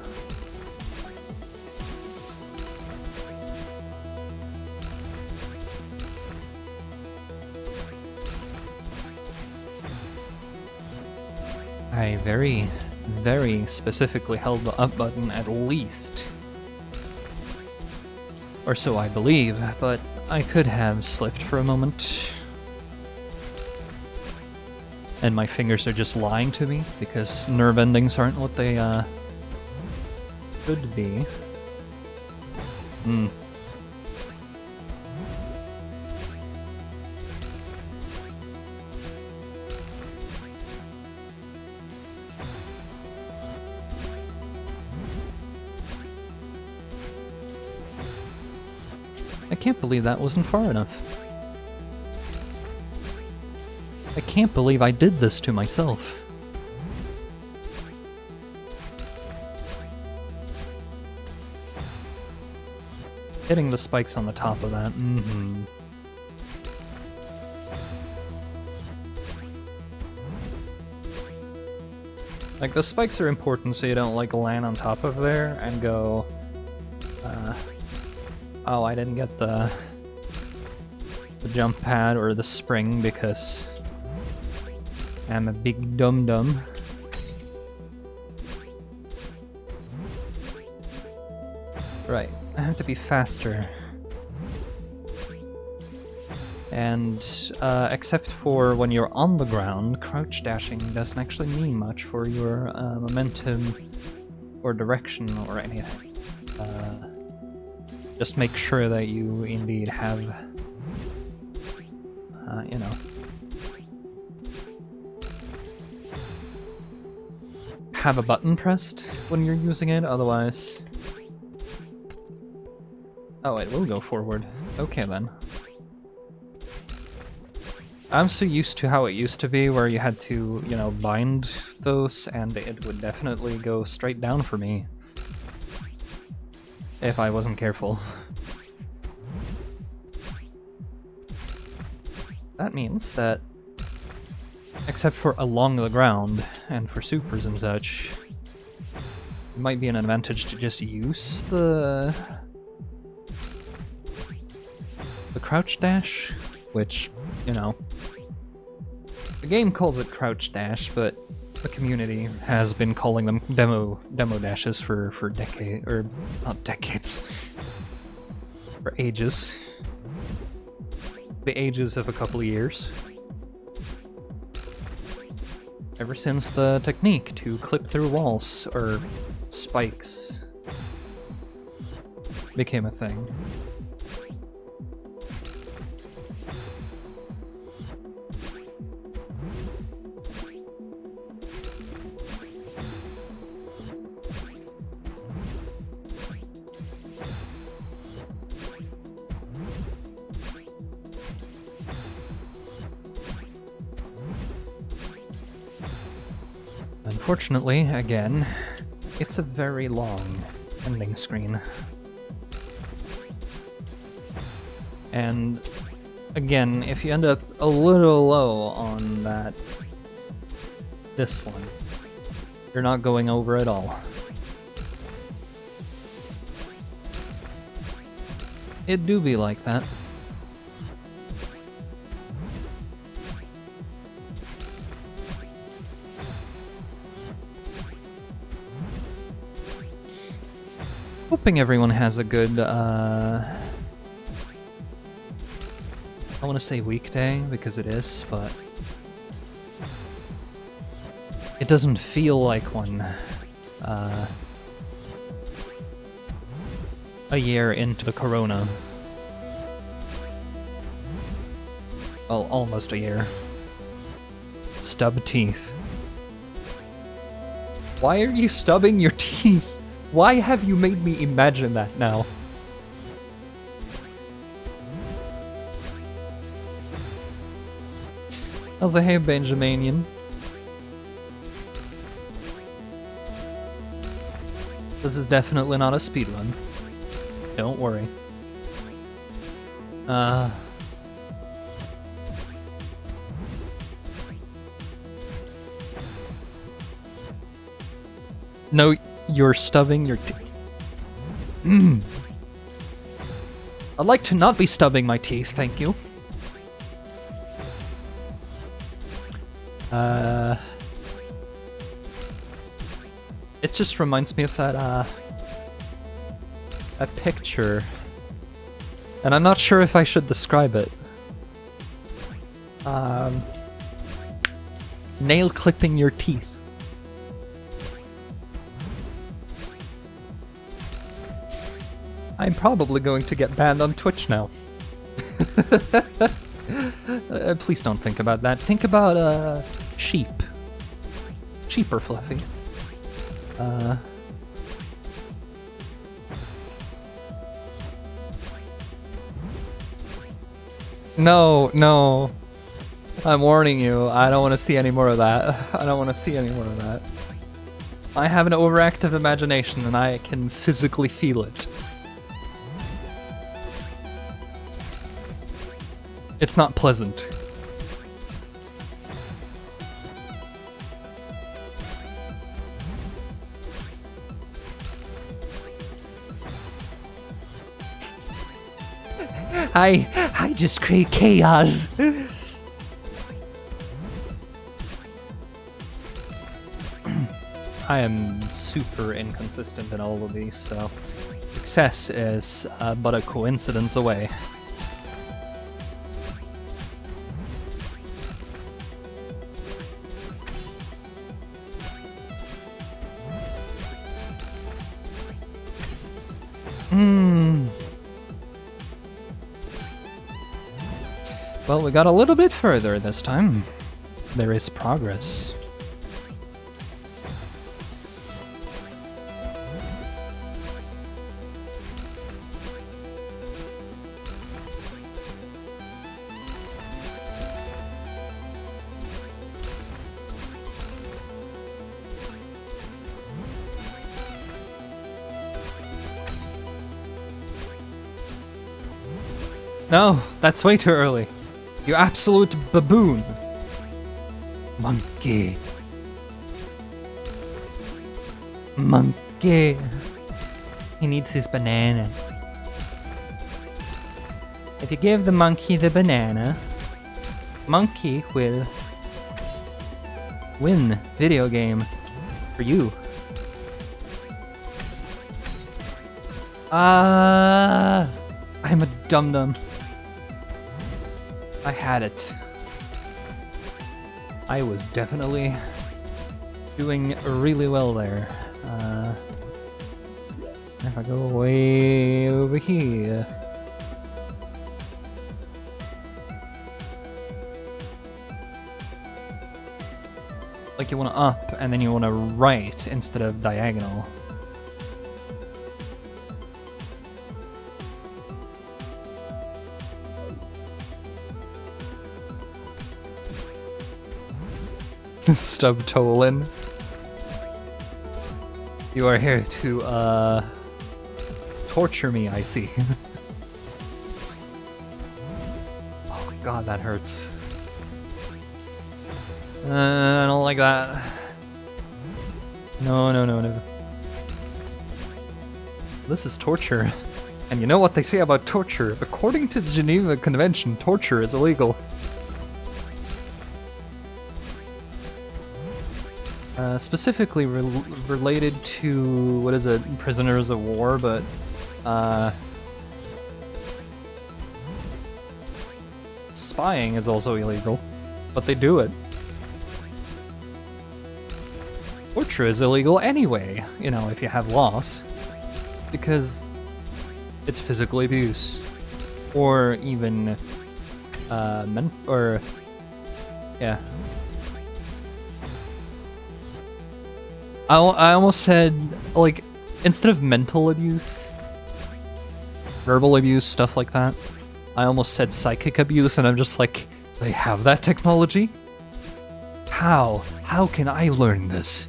I very, very specifically held the up button at least. Or so I believe, but I could have slipped for a moment. And my fingers are just lying to me because nerve endings aren't what they should be. I can't believe that wasn't far enough. I can't believe I did this to myself. Hitting the spikes on the top of that, Like, the spikes are important so you don't, like, land on top of there and go, oh, I didn't get the jump pad or the spring because I'm a big dum-dum. Right, I have to be faster. And, except for when you're on the ground, crouch dashing doesn't actually mean much for your momentum or direction or anything. Just make sure that you indeed have, you know, have a button pressed when you're using it, otherwise... Oh, it will go forward. Okay then. I'm so used to how it used to be, where you had to, you know, bind those, and it would definitely go straight down for me. If I wasn't careful. That means that, except for along the ground, and for supers and such, it might be an advantage to just use the crouch dash, which, you know, the game calls it crouch dash, but the community has been calling them demo dashes for decades, or not decades, for ages. The ages of a couple of years. Ever since the technique to clip through walls, or spikes, became a thing. Unfortunately, again, it's a very long ending screen. And again, if you end up a little low on this one, you're not going over at all. It do be like that. Hoping everyone has a good, I want to say weekday, because it is, but it doesn't feel like one, a year into the corona. Well, almost a year. Stub teeth. Why are you stubbing your teeth? Why have you made me imagine that now? How's a hey, Benjaminian? This is definitely not a speedrun. Don't worry. No, you're stubbing your teeth. I'd like to not be stubbing my teeth, thank you. It just reminds me of that, a picture. And I'm not sure if I should describe it. Nail clipping your teeth. I'm probably going to get banned on Twitch now. Please don't think about that. Think about, sheep. Sheep are fluffy. No, no. I'm warning you, I don't want to see any more of that. I don't want to see any more of that. I have an overactive imagination and I can physically feel it. It's not pleasant. I just create chaos. I am super inconsistent in all of these, so success is but a coincidence away. Well, we got a little bit further this time. There is progress. No, that's way too early. You absolute baboon. Monkey. Monkey. He needs his banana. If you give the monkey the banana, monkey will win video game for you. I'm a dum-dum. I had it. I was definitely doing really well there. If I go way over here. Like you want to up and then you want to right instead of diagonal. Stub Tolan. You are here to torture me, I see. God, that hurts. I don't like that. No, no, no, no. This is torture. And you know what they say about torture? According to the Geneva Convention, torture is illegal. Specifically related to, what is it, prisoners of war, but, spying is also illegal, but they do it. Torture is illegal anyway, you know, if you have laws, because it's physical abuse, or even, yeah. I almost said, like, instead of mental abuse, verbal abuse, stuff like that, I almost said psychic abuse, and I'm just like, they have that technology? How? How can I learn this?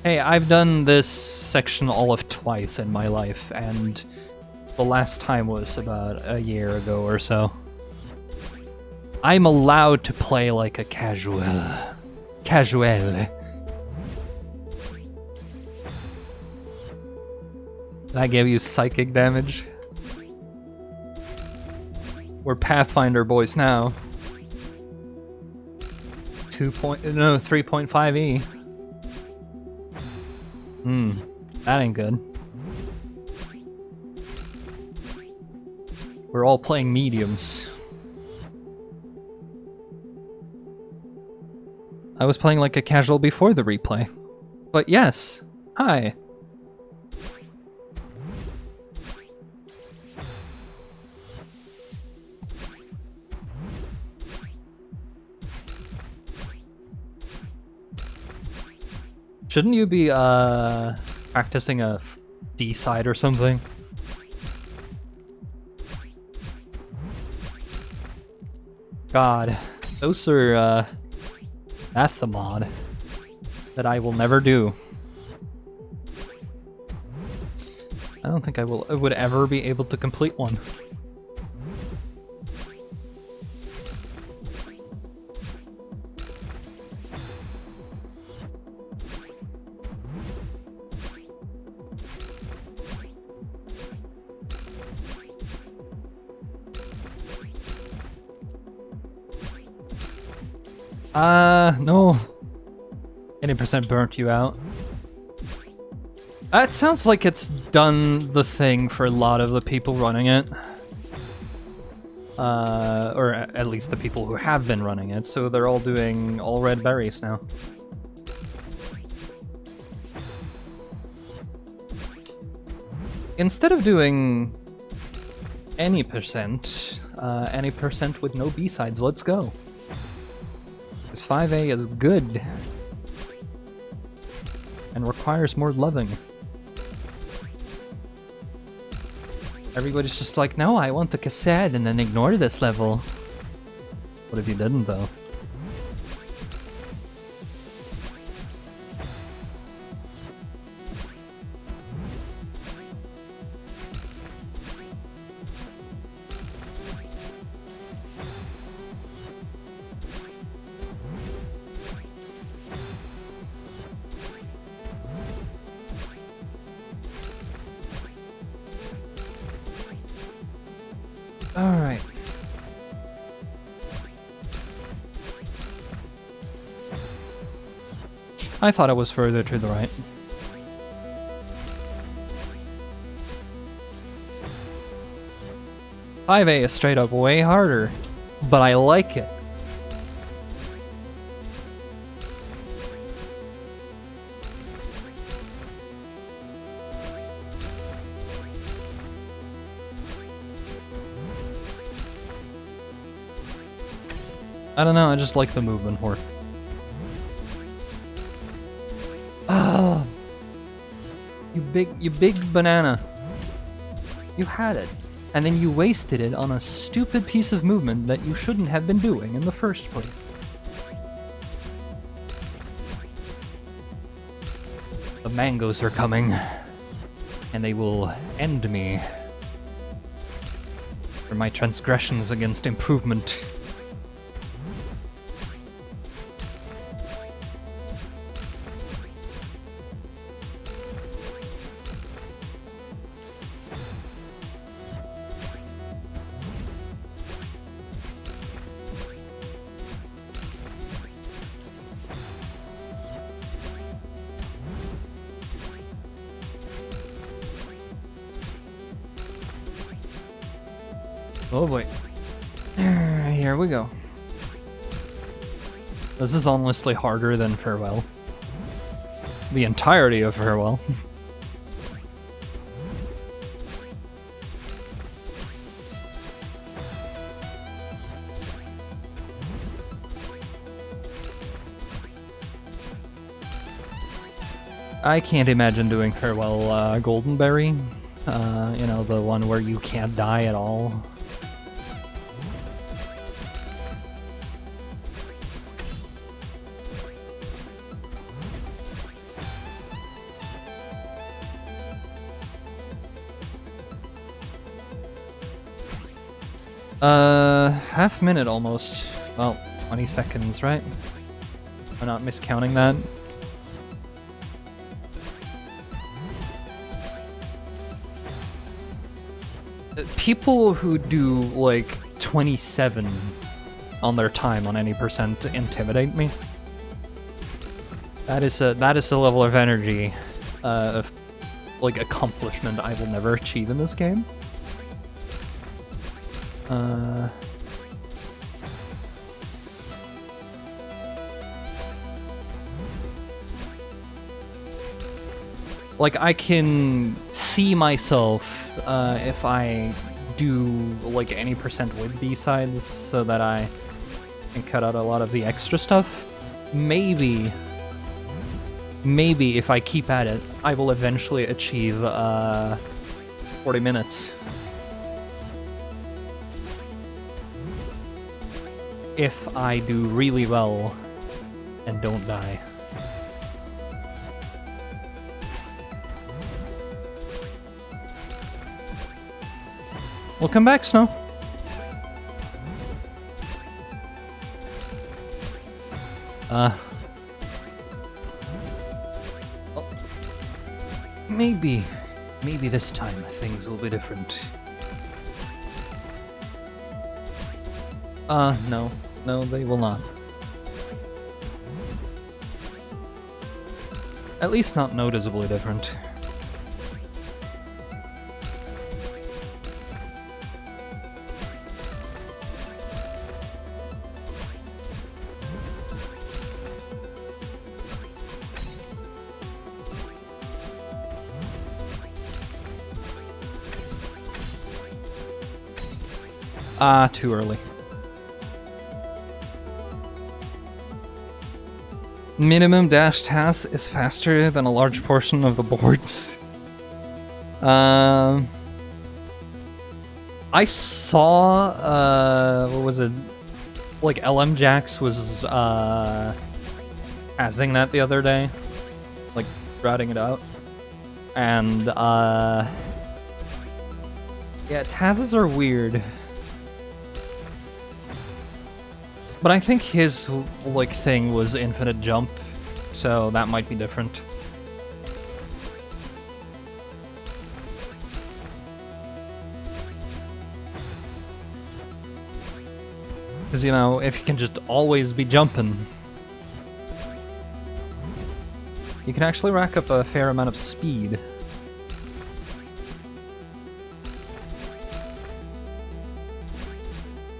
Hey, I've done this section all of twice in my life, and the last time was about a year ago or so. I'm allowed to play like a casual. That gave you psychic damage. We're Pathfinder boys now. 3.5E. That ain't good. We're all playing mediums. I was playing like a casual before the replay. But yes, hi. Shouldn't you be practicing a D side or something? God, those are that's a mod that I will never do. I don't think I would ever be able to complete one. No. 80% burnt you out. It sounds like it's done the thing for a lot of the people running it. Or at least the people who have been running it, so they're all doing all red berries now. Instead of doing any percent with no B-sides, let's go. 5A is good and requires more loving. Everybody's just like, no, I want the cassette, and then ignore this level. What if you didn't, though? Alright. I thought it was further to the right. "5A is straight up way harder, but I like it." I don't know, I just like the movement more. Ah, you big banana. You had it, and then you wasted it on a stupid piece of movement that you shouldn't have been doing in the first place. The mangoes are coming, and they will end me for my transgressions against improvement. Oh boy. Here we go. This is honestly harder than Farewell. The entirety of Farewell. I can't imagine doing Farewell Goldenberry. You know, the one where you can't die at all. Half minute almost. Well, 20 seconds, right? I'm not miscounting that. People who do like 27 on their time on any percent intimidate me. That is a level of energy, of like accomplishment I will never achieve in this game. Like, I can see myself, if I do, like, any percent with B-sides so that I can cut out a lot of the extra stuff. Maybe if I keep at it, I will eventually achieve, 40 minutes. If I do really well and don't die. Welcome back, Snow. Well, maybe this time things will be different. No, they will not. At least not noticeably different. Too early. Minimum dash task is faster than a large portion of the boards. I saw, what was it? Like, LM Jax was, passing that the other day. Like, routing it out. And, yeah, Taz's are weird. But I think his, like, thing was infinite jump, so that might be different. Because, you know, if you can just always be jumping, you can actually rack up a fair amount of speed.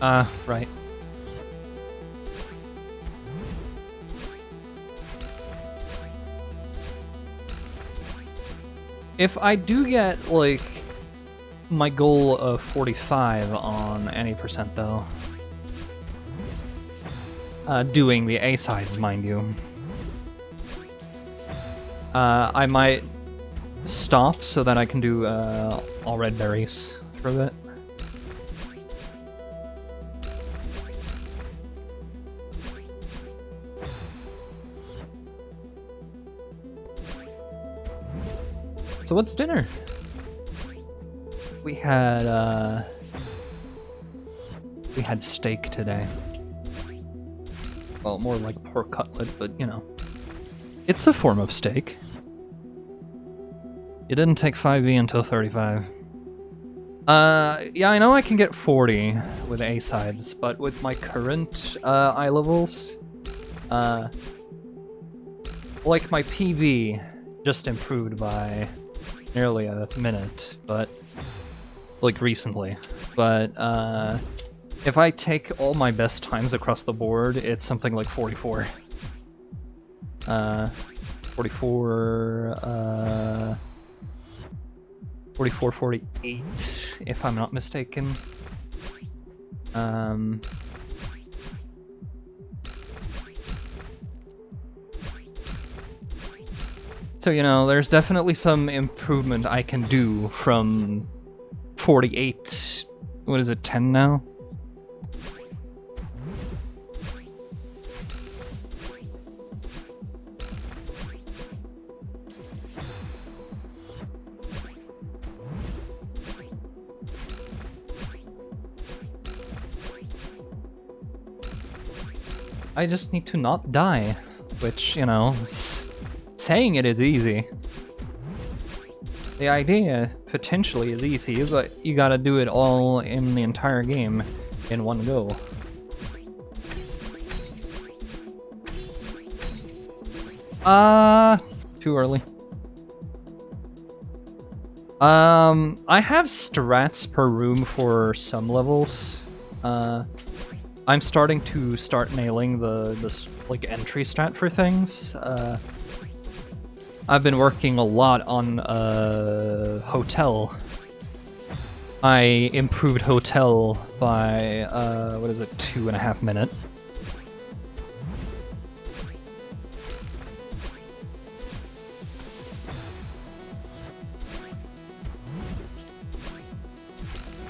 Right. If I do get, like, my goal of 45 on any percent, though, doing the A-sides, mind you, I might stop so that I can do, all red berries for a bit. So what's dinner? We had steak today. Well, more like pork cutlet, but you know. It's a form of steak. It didn't take 5e until 35. Yeah, I know I can get 40 with A-sides, but with my current eye levels, like my PV just improved by nearly a minute, but like recently. But if I take all my best times across the board, it's something like 44. 44, 48, if I'm not mistaken. So, you know, there's definitely some improvement I can do from 48, what is it, 10 now? I just need to not die, which, you know, saying it is easy. The idea potentially is easy, but you gotta do it all in the entire game in one go. Too early. I have strats per room for some levels. I'm starting to nailing this like entry strat for things. I've been working a lot on Hotel. I improved Hotel by what is it, 2.5 minutes.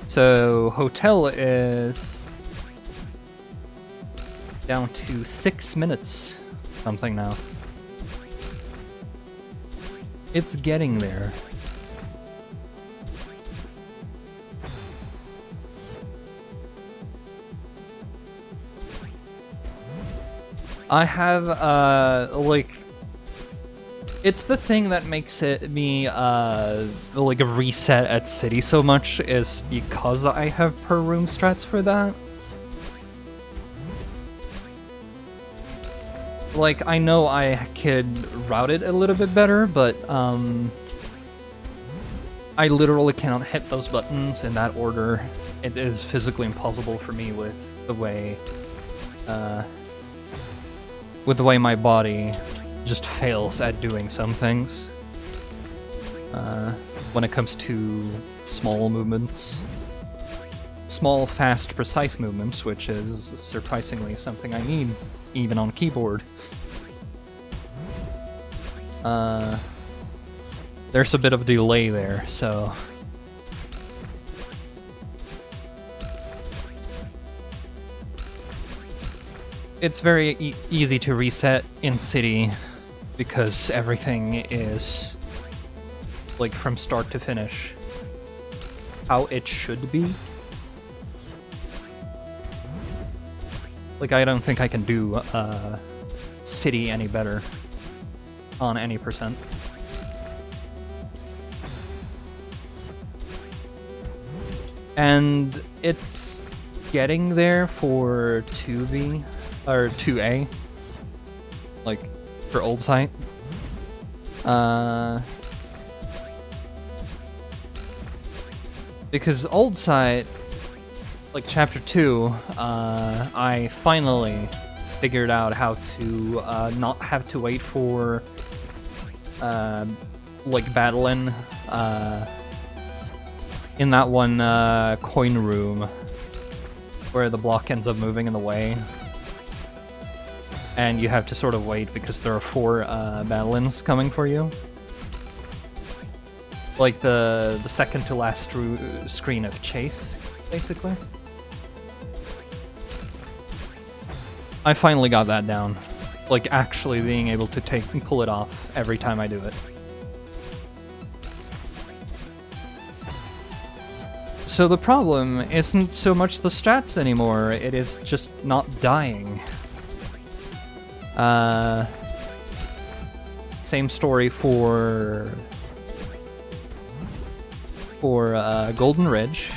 So Hotel is down to 6 minutes something now. It's getting there. I have like, it's the thing that makes me like reset at city so much is because I have per room strats for that. Like, I know I could route it a little bit better, but I literally cannot hit those buttons in that order. It is physically impossible for me with the way my body just fails at doing some things. When it comes to small movements. Small, fast, precise movements, which is surprisingly something I need, even on keyboard. There's a bit of delay there, so... It's very easy to reset in City, because everything is, like, from start to finish, how it should be. Like, I don't think I can do City any better on any percent. And it's getting there for 2V, or 2A, like, for old site. Because old site, like chapter 2, I finally figured out how to not have to wait for like battling in that one coin room where the block ends up moving in the way, and you have to sort of wait because there are 4 battle-ins coming for you. Like the second to last screen of Chase, basically. I finally got that down. Like, actually being able to pull it off every time I do it. So the problem isn't so much the stats anymore, it is just not dying. Same story for Golden Ridge.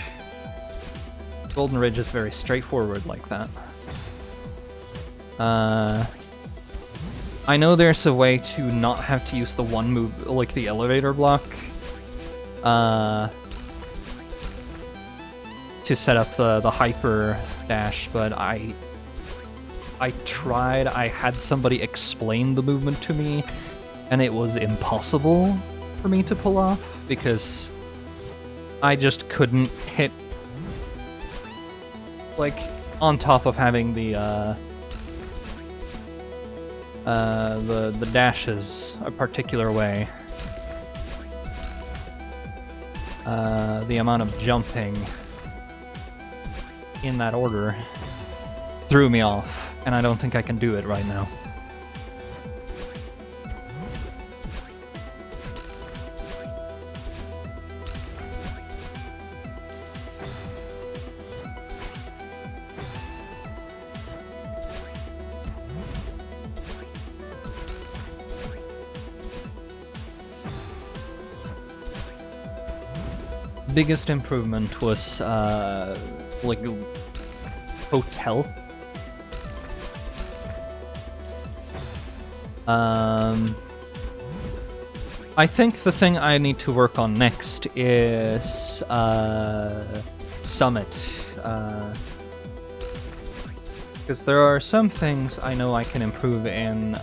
Golden Ridge is very straightforward like that. I know there's a way to not have to use the one move, like the elevator block, to set up the hyper dash, but I tried. I had somebody explain the movement to me, and it was impossible for me to pull off because I just couldn't hit, like, on top of having the dashes a particular way. The amount of jumping in that order threw me off, and I don't think I can do it right now. Biggest improvement was like hotel. I think the thing I need to work on next is Summit, because there are some things I know I can improve in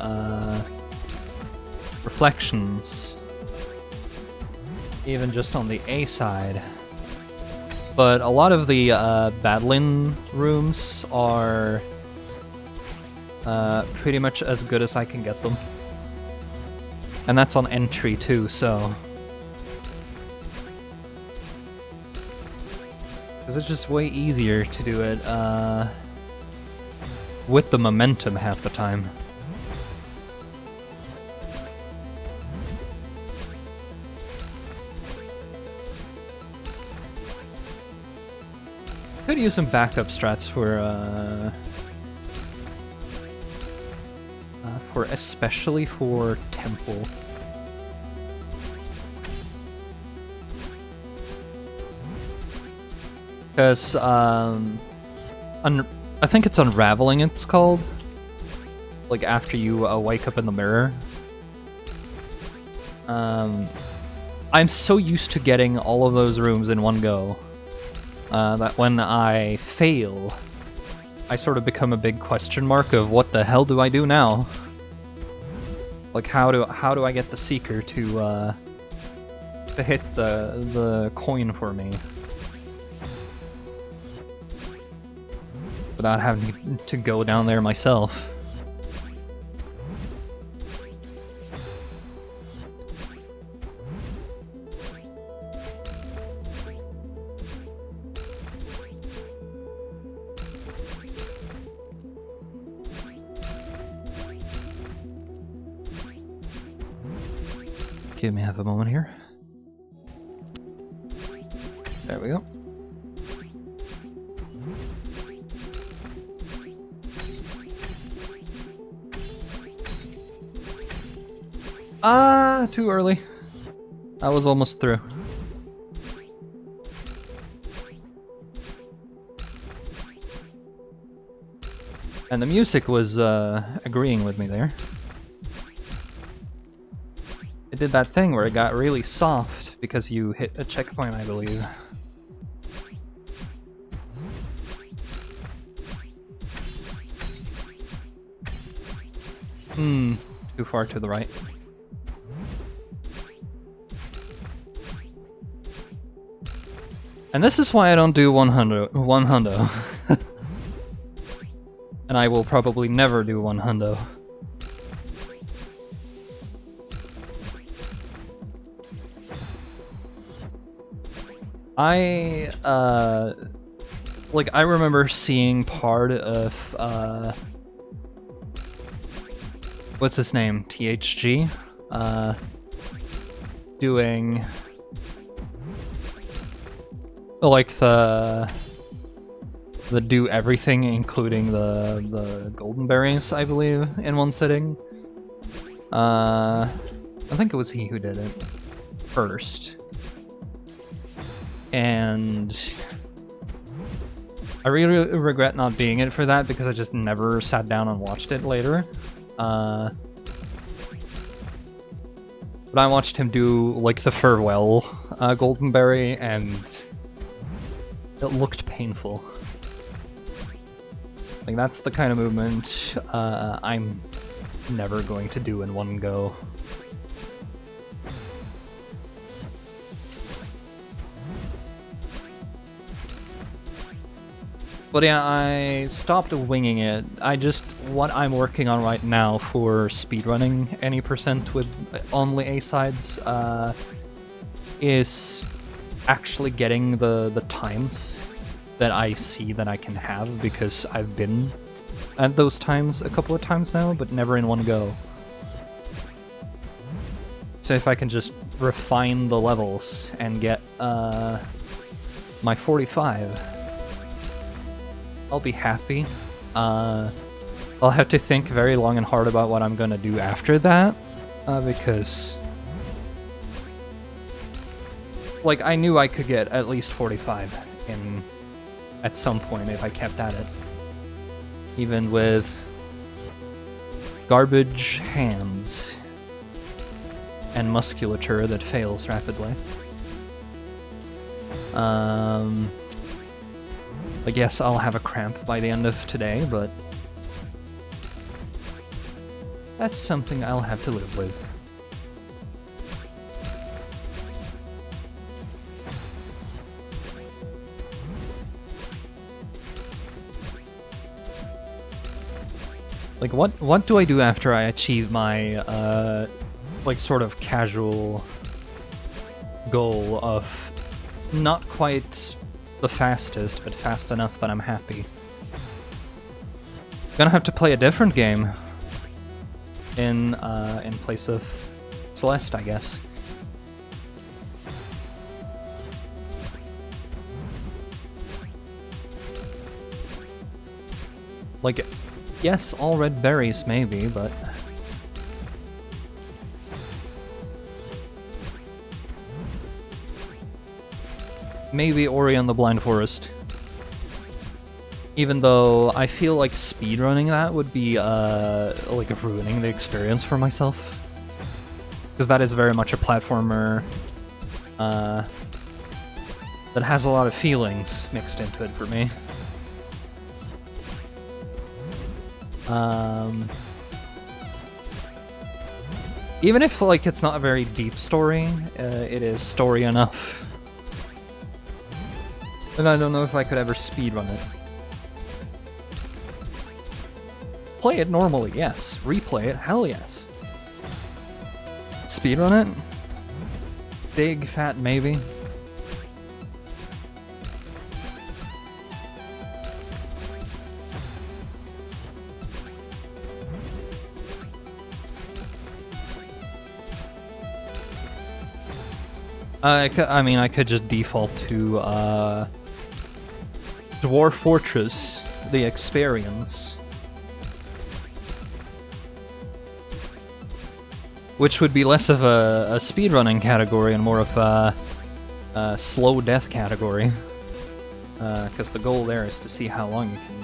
Reflections, even just on the A side. But a lot of the Badlin rooms are pretty much as good as I can get them. And that's on entry too, so... because it's just way easier to do it with the momentum half the time. Could use some backup strats for especially for Temple. Because I think it's Unraveling it's called. Like after you wake up in the mirror. I'm so used to getting all of those rooms in one go. That when I fail, I sort of become a big question mark of what the hell do I do now? Like how do I get the Seeker to hit the coin for me without having to go down there myself? Give me half a moment here. There we go. Too early. I was almost through. And the music was agreeing with me there. It did that thing where it got really soft because you hit a checkpoint, I believe. Too far to the right. And this is why I don't do one hundo. And I will probably never do one hundo. I remember seeing part of what's his name? THG doing like the do everything, including the golden berries, I believe, in one sitting. I think it was he who did it first, and I really regret not being it for that because I just never sat down and watched it later. But I watched him do like the farewell golden berry, and it looked painful. Like, that's the kind of movement I'm never going to do in one go. But yeah, I stopped winging it. What I'm working on right now for speedrunning any percent with only A-sides is actually getting the times that I see that I can have, because I've been at those times a couple of times now, but never in one go. So if I can just refine the levels and get my 45, I'll be happy. I'll have to think very long and hard about what I'm gonna do after that, because like, I knew I could get at least 45 at some point if I kept at it. Even with garbage hands and musculature that fails rapidly. I guess I'll have a cramp by the end of today, but that's something I'll have to live with. Like, what do I do after I achieve my, like, sort of casual goal of not quite the fastest, but fast enough that I'm happy? Gonna have to play a different game in place of Celeste, I guess. Like, yes, all red berries, maybe, but maybe Ori and the Blind Forest. Even though I feel like speedrunning that would be, like, ruining the experience for myself. Because that is very much a platformer, that has a lot of feelings mixed into it for me. Even if, like, it's not a very deep story, it is story enough. And I don't know if I could ever speedrun it. Play it normally, yes. Replay it, hell yes. Speedrun it? Big fat maybe. I mean, I could just default to Dwarf Fortress, the experience. Which would be less of a speedrunning category and more of a slow death category. Because the goal there is to see how long you can...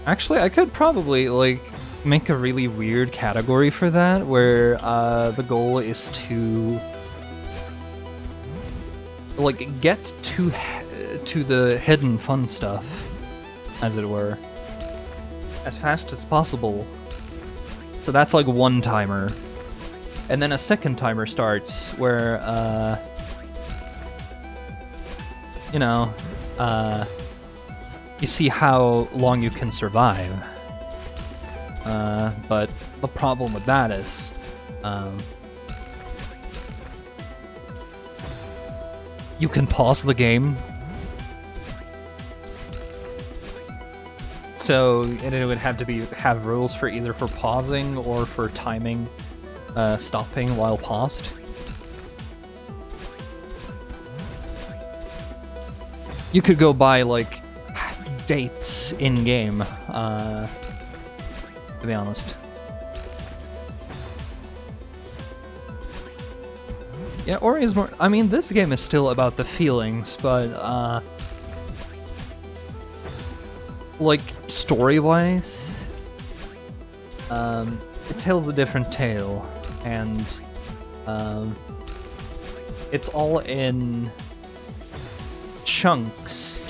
Actually, I could probably, like, make a really weird category for that, where the goal is to, like, get to the hidden fun stuff, as it were, as fast as possible. So that's like one timer, and then a second timer starts where you know, you see how long you can survive. But the problem with that is, you can pause the game. So it would have to have rules for either for pausing or for timing, stopping while paused. You could go buy, like, dates in-game, to be honest. Yeah, Ori is more... I mean, this game is still about the feelings, but, like, story-wise, it tells a different tale, and, it's all in chunks.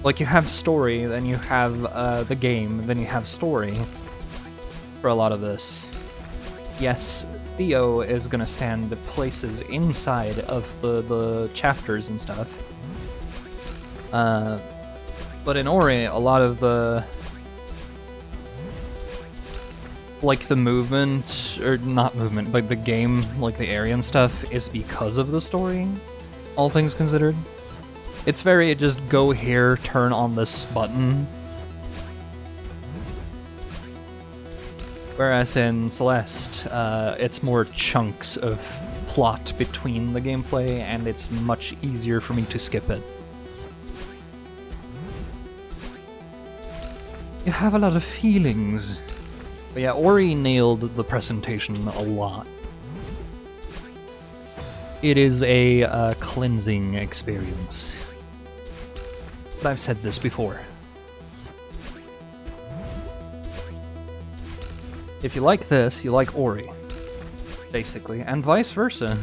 Like, you have story, then you have, the game, then you have story for a lot of this. Yes, Theo is gonna stand places inside of the chapters and stuff. But in Ori, a lot of the... like, the movement, or not movement, but the game, like the area and stuff, is because of the story, all things considered. It's very just go here, turn on this button. Whereas in Celeste, it's more chunks of plot between the gameplay, and it's much easier for me to skip it. You have a lot of feelings. But yeah, Ori nailed the presentation a lot. It is a cleansing experience. But I've said this before. If you like this, you like Ori, basically, and vice versa.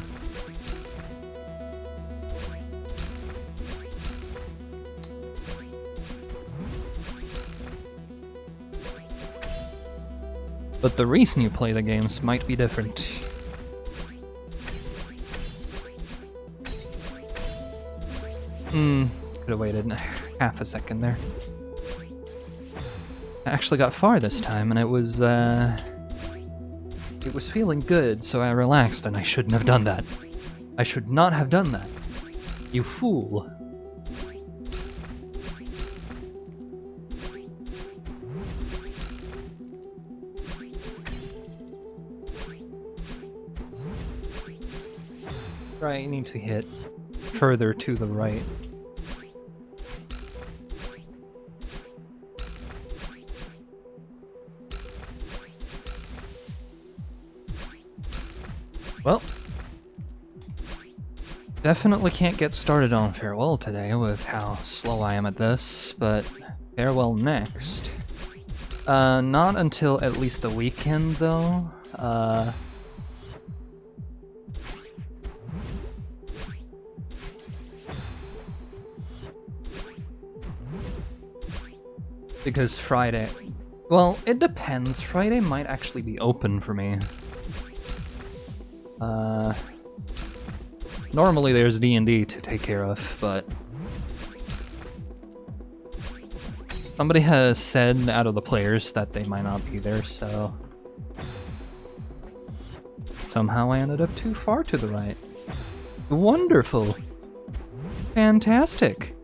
But the reason you play the games might be different. Could have waited half a second there. I actually got far this time, and it was feeling good, so I relaxed, and I shouldn't have done that. I should not have done that. You fool. Right, you need to hit further to the right. Well, definitely can't get started on Farewell today with how slow I am at this, but Farewell next. Not until at least the weekend, though. Because Friday... Well, it depends. Friday might actually be open for me. Normally there's D&D to take care of, but... somebody has said out of the players that they might not be there, so... somehow I ended up too far to the right. Wonderful! Fantastic!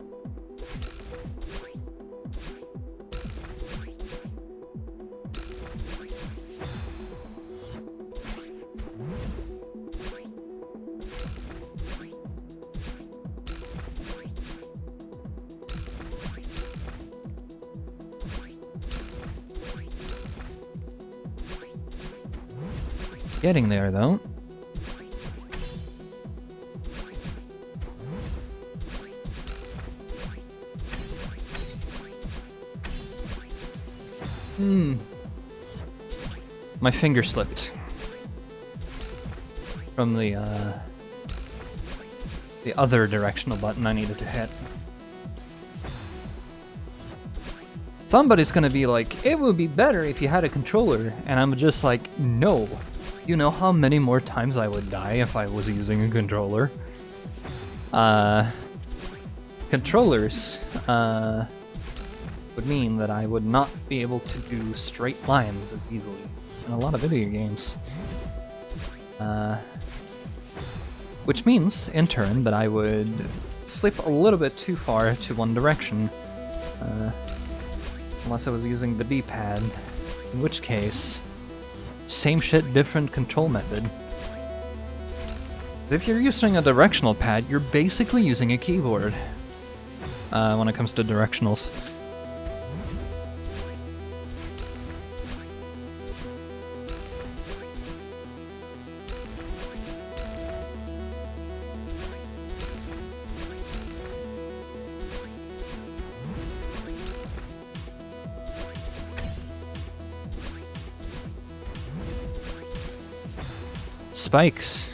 Getting there, though. My finger slipped from the other directional button I needed to hit. Somebody's gonna be like, it would be better if you had a controller, and I'm just like, no. You know how many more times I would die if I was using a controller? Controllers would mean that I would not be able to do straight lines as easily in a lot of video games. Which means, in turn, that I would slip a little bit too far to one direction. Unless I was using the D-pad, in which case... same shit, different control method. If you're using a directional pad, you're basically using a keyboard. when it comes to directionals. Spikes.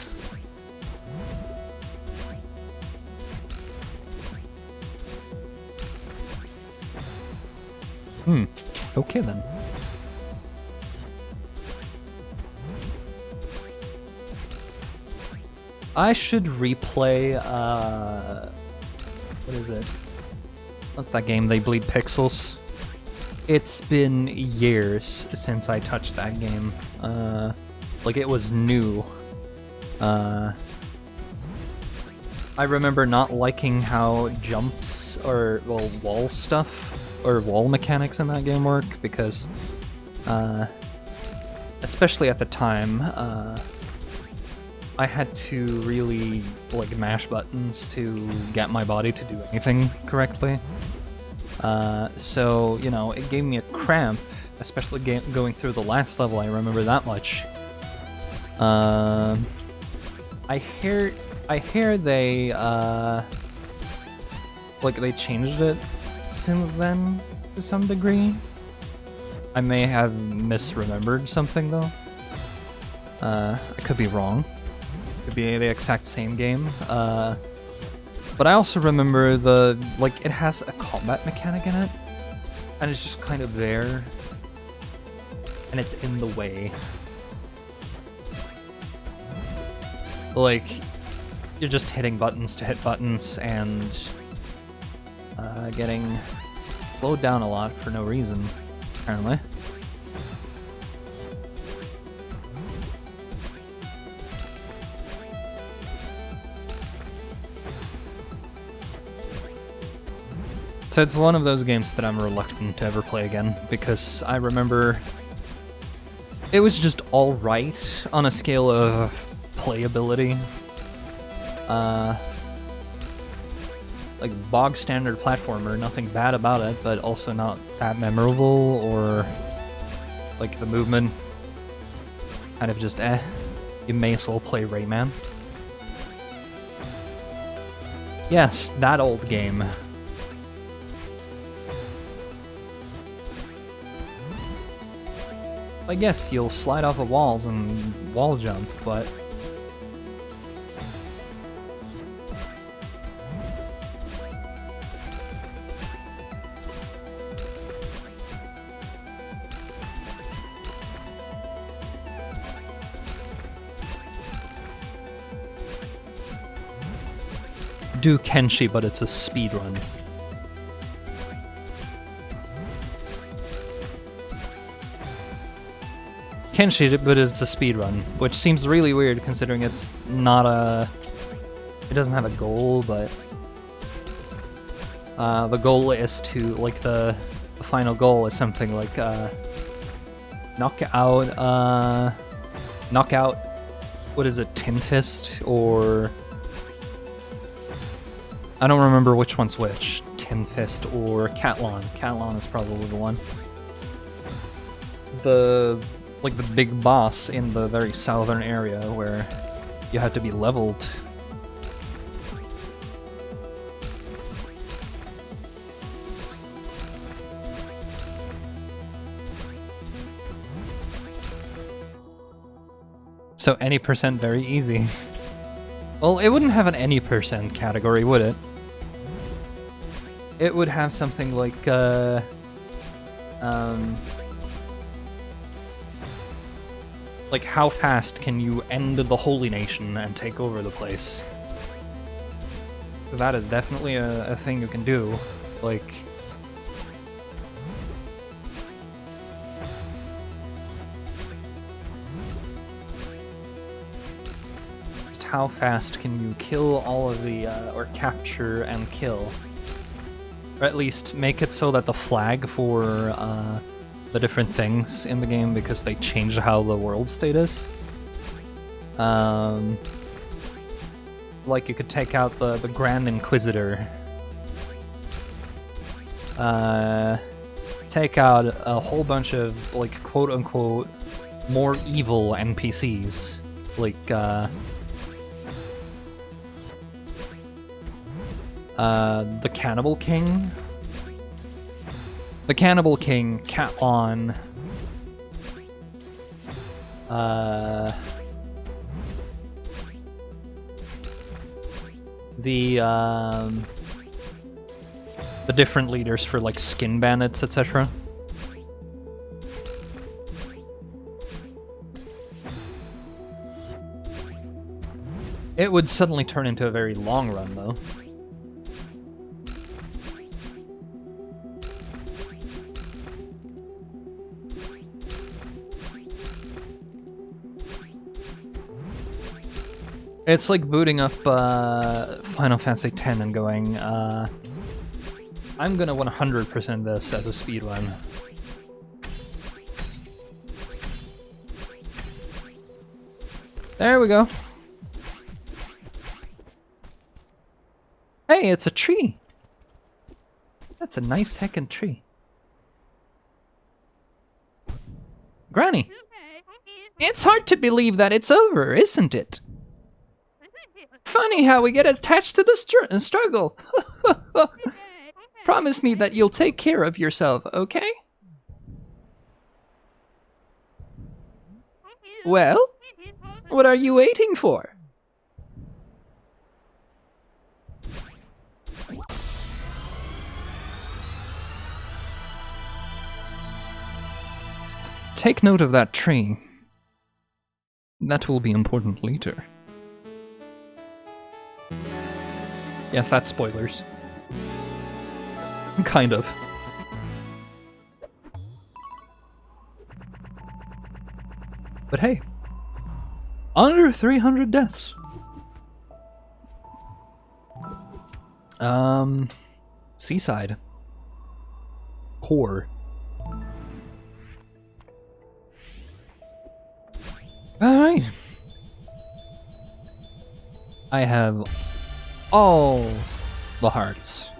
Okay then. I should replay, what is it? What's that game? They Bleed Pixels. It's been years since I touched that game. Like, it was new. I remember not liking how jumps, or, well, wall stuff, or wall mechanics in that game work, because, especially at the time, I had to really, like, mash buttons to get my body to do anything correctly. So, you know, it gave me a cramp, especially going through the last level, I remember that much. I hear they, like, they changed it since then, to some degree. I may have misremembered something, though. I could be wrong. Could be the exact same game. But I also remember it has a combat mechanic in it, and it's just kind of there, and it's in the way. Like, you're just hitting buttons to hit buttons, and getting slowed down a lot for no reason, apparently. So it's one of those games that I'm reluctant to ever play again, because I remember it was just alright on a scale of playability. Like, bog standard platformer, nothing bad about it, but also not that memorable, or like the movement kind of just you may as well play Rayman. Yes, that old game. I guess you'll slide off of walls and wall jump, but do Kenshi, but it's a speedrun. Kenshi, but it's a speedrun, which seems really weird considering it's not it doesn't have a goal, but the goal is to, like, the final goal is something like knock out, what is it, Tin Fist, or I don't remember which one's which, Tin Fist or Catlon. Catlon is probably the one. Like the big boss in the very southern area where you have to be leveled. So any percent very easy. Well, it wouldn't have an any percent category, would it? It would have something like, like, how fast can you end the Holy Nation and take over the place? That is definitely a thing you can do. Like, just how fast can you kill all of the, or capture and kill? Or at least make it so that the flag for, the different things in the game, because they change how the world state is. Like, you could take out the Grand Inquisitor take out a whole bunch of, like, quote-unquote more evil NPCs. Like, the Cannibal King. The Cannibal King, Catlon, the different leaders for, like, skin bandits, etc. It would suddenly turn into a very long run, though. It's like booting up Final Fantasy X and going, I'm gonna 100% this as a speedrun. There we go. Hey, it's a tree! That's a nice heckin' tree. Granny! It's hard to believe that it's over, isn't it? Funny how we get attached to the struggle. Promise me that you'll take care of yourself, okay? Well, what are you waiting for? Take note of that tree. That will be important later. Yes, that's spoilers. Kind of. But hey, under 300 deaths. Seaside. Core. Alright. I have all the hearts.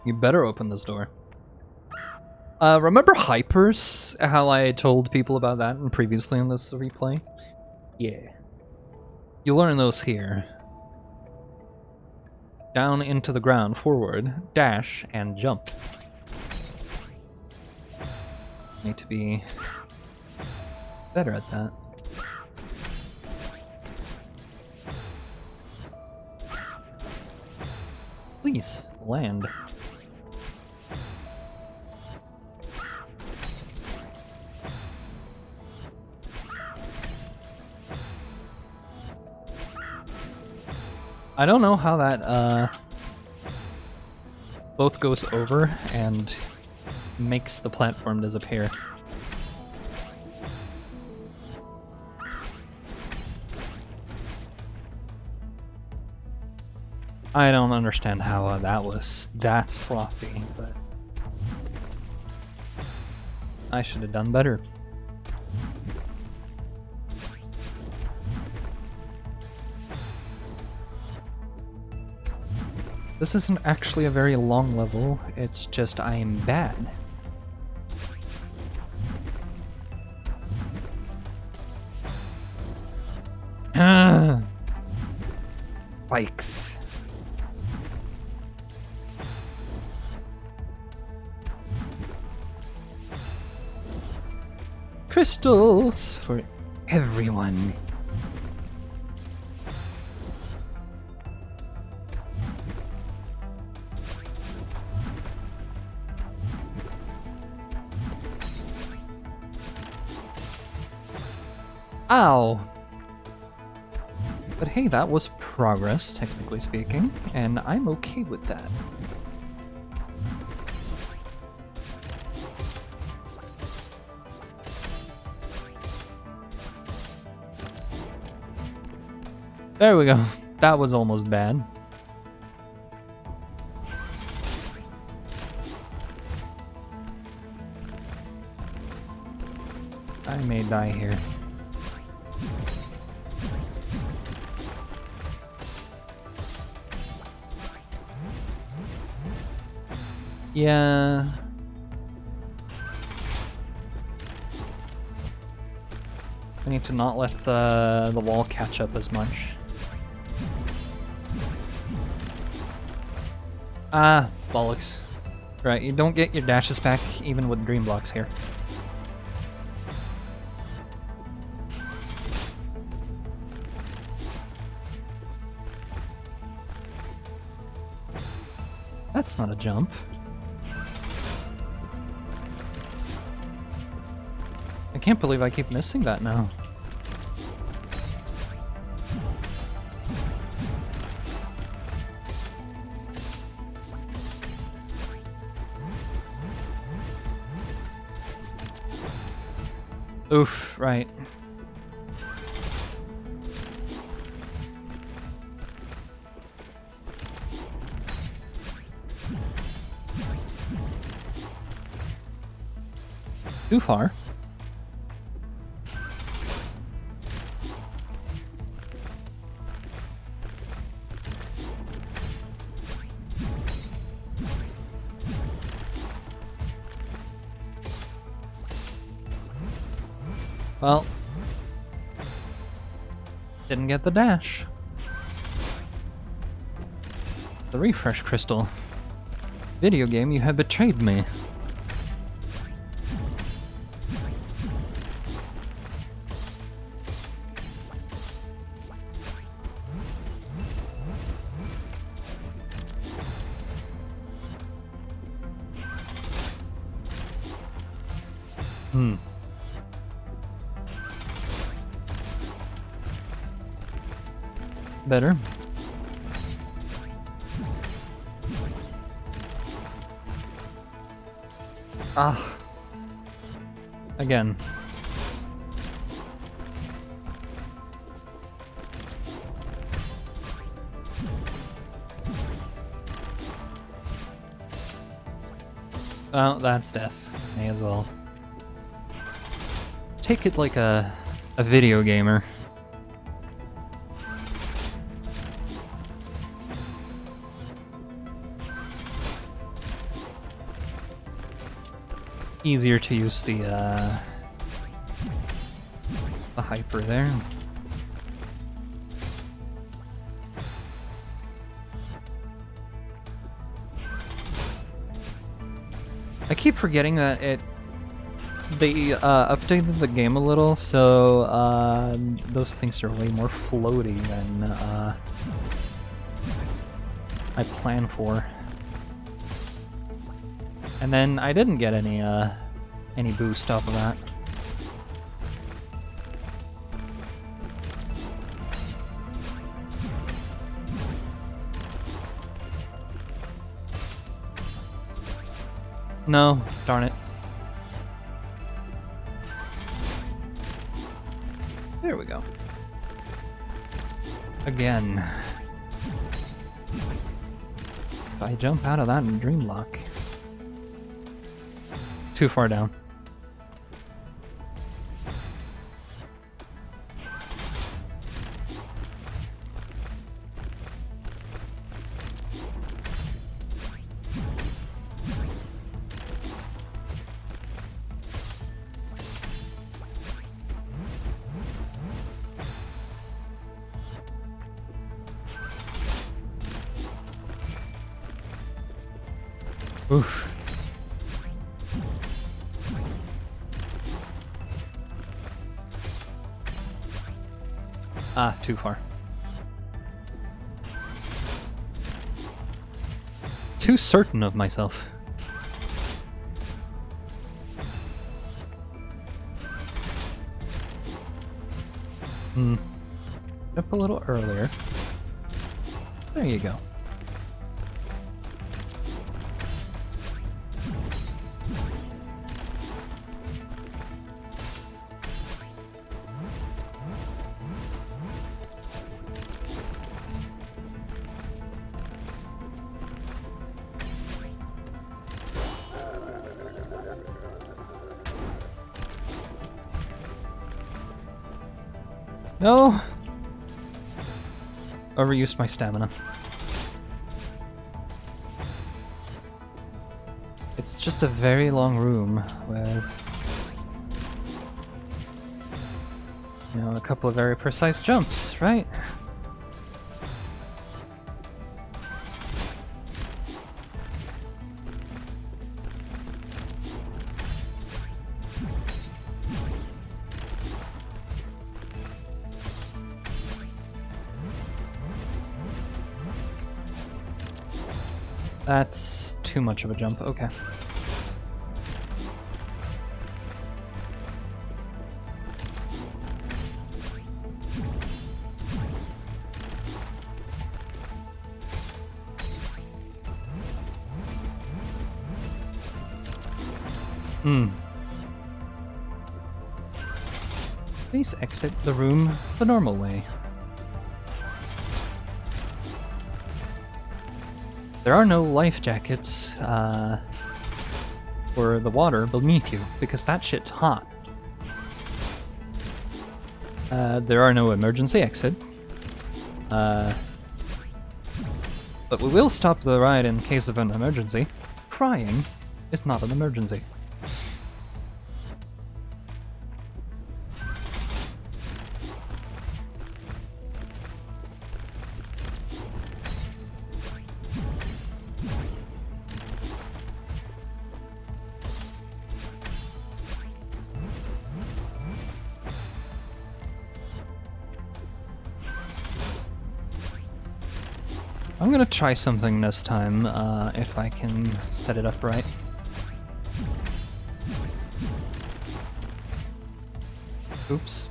You better open this door. Remember Hypers? How I told people about that previously in this replay? Yeah. You learn those here. Down into the ground, forward, dash, and jump. Need to be better at that. Please, land. I don't know how that, both goes over and makes the platform disappear. I don't understand how that was that sloppy, but I should have done better. This isn't actually a very long level, it's just I am bad. Bikes. Crystals for everyone. Ow! But hey, that was progress, technically speaking, and I'm okay with that. There we go. That was almost bad. I may die here. Yeah. I need to not let the wall catch up as much. Ah, bollocks. Right, you don't get your dashes back even with dream blocks here. That's not a jump. I can't believe I keep missing that now. Oof, right. Too far. Well, didn't get the dash. The refresh crystal. Video game, you have betrayed me. Better. Ah. Again. Oh, that's death. May as well. Take it like a video gamer. Easier to use the hyper there. I keep forgetting that they updated the game a little, so those things are way more floaty than I planned for. And then I didn't get any boost off of that. No, darn it. There we go. Again. If I jump out of that in dream lock. Too far down. Oof. Ah, too far. Too certain of myself. Up a little earlier. There you go. No! Overused my stamina. It's just a very long room with, you know, a couple of very precise jumps, right? That's too much of a jump, okay. Please exit the room the normal way. There are no life jackets for the water beneath you, because that shit's hot. There are no emergency exit. But we will stop the ride in case of an emergency. Crying is not an emergency. I'm gonna try something this time, if I can set it up right. Oops.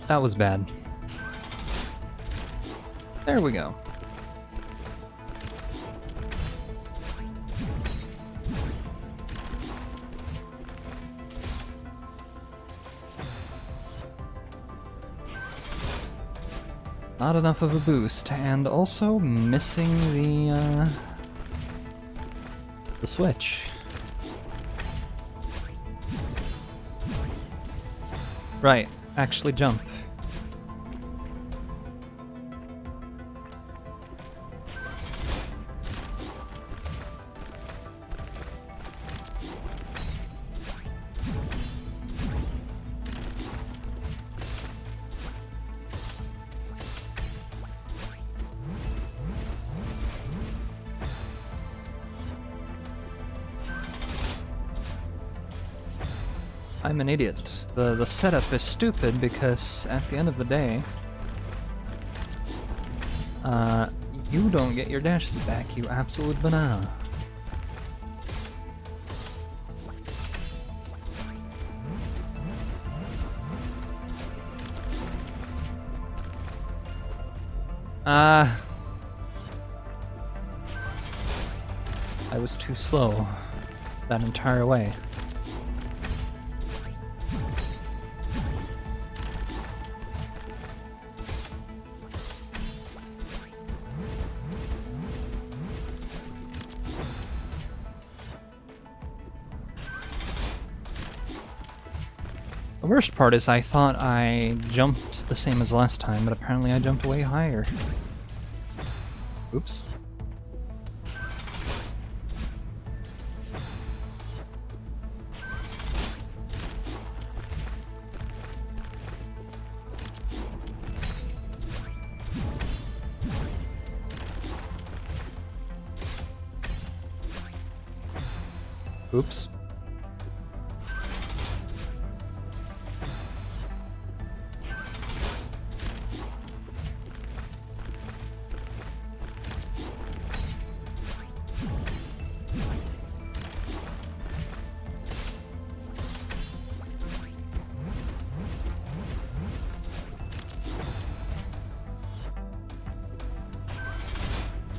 That was bad. There we go. Not enough of a boost, and also missing the switch. Right, actually jump. I'm an idiot. The setup is stupid because at the end of the day, you don't get your dashes back, you absolute banana. I was too slow that entire way. The worst part is I thought I jumped the same as last time, but apparently I jumped way higher. Oops. Oops.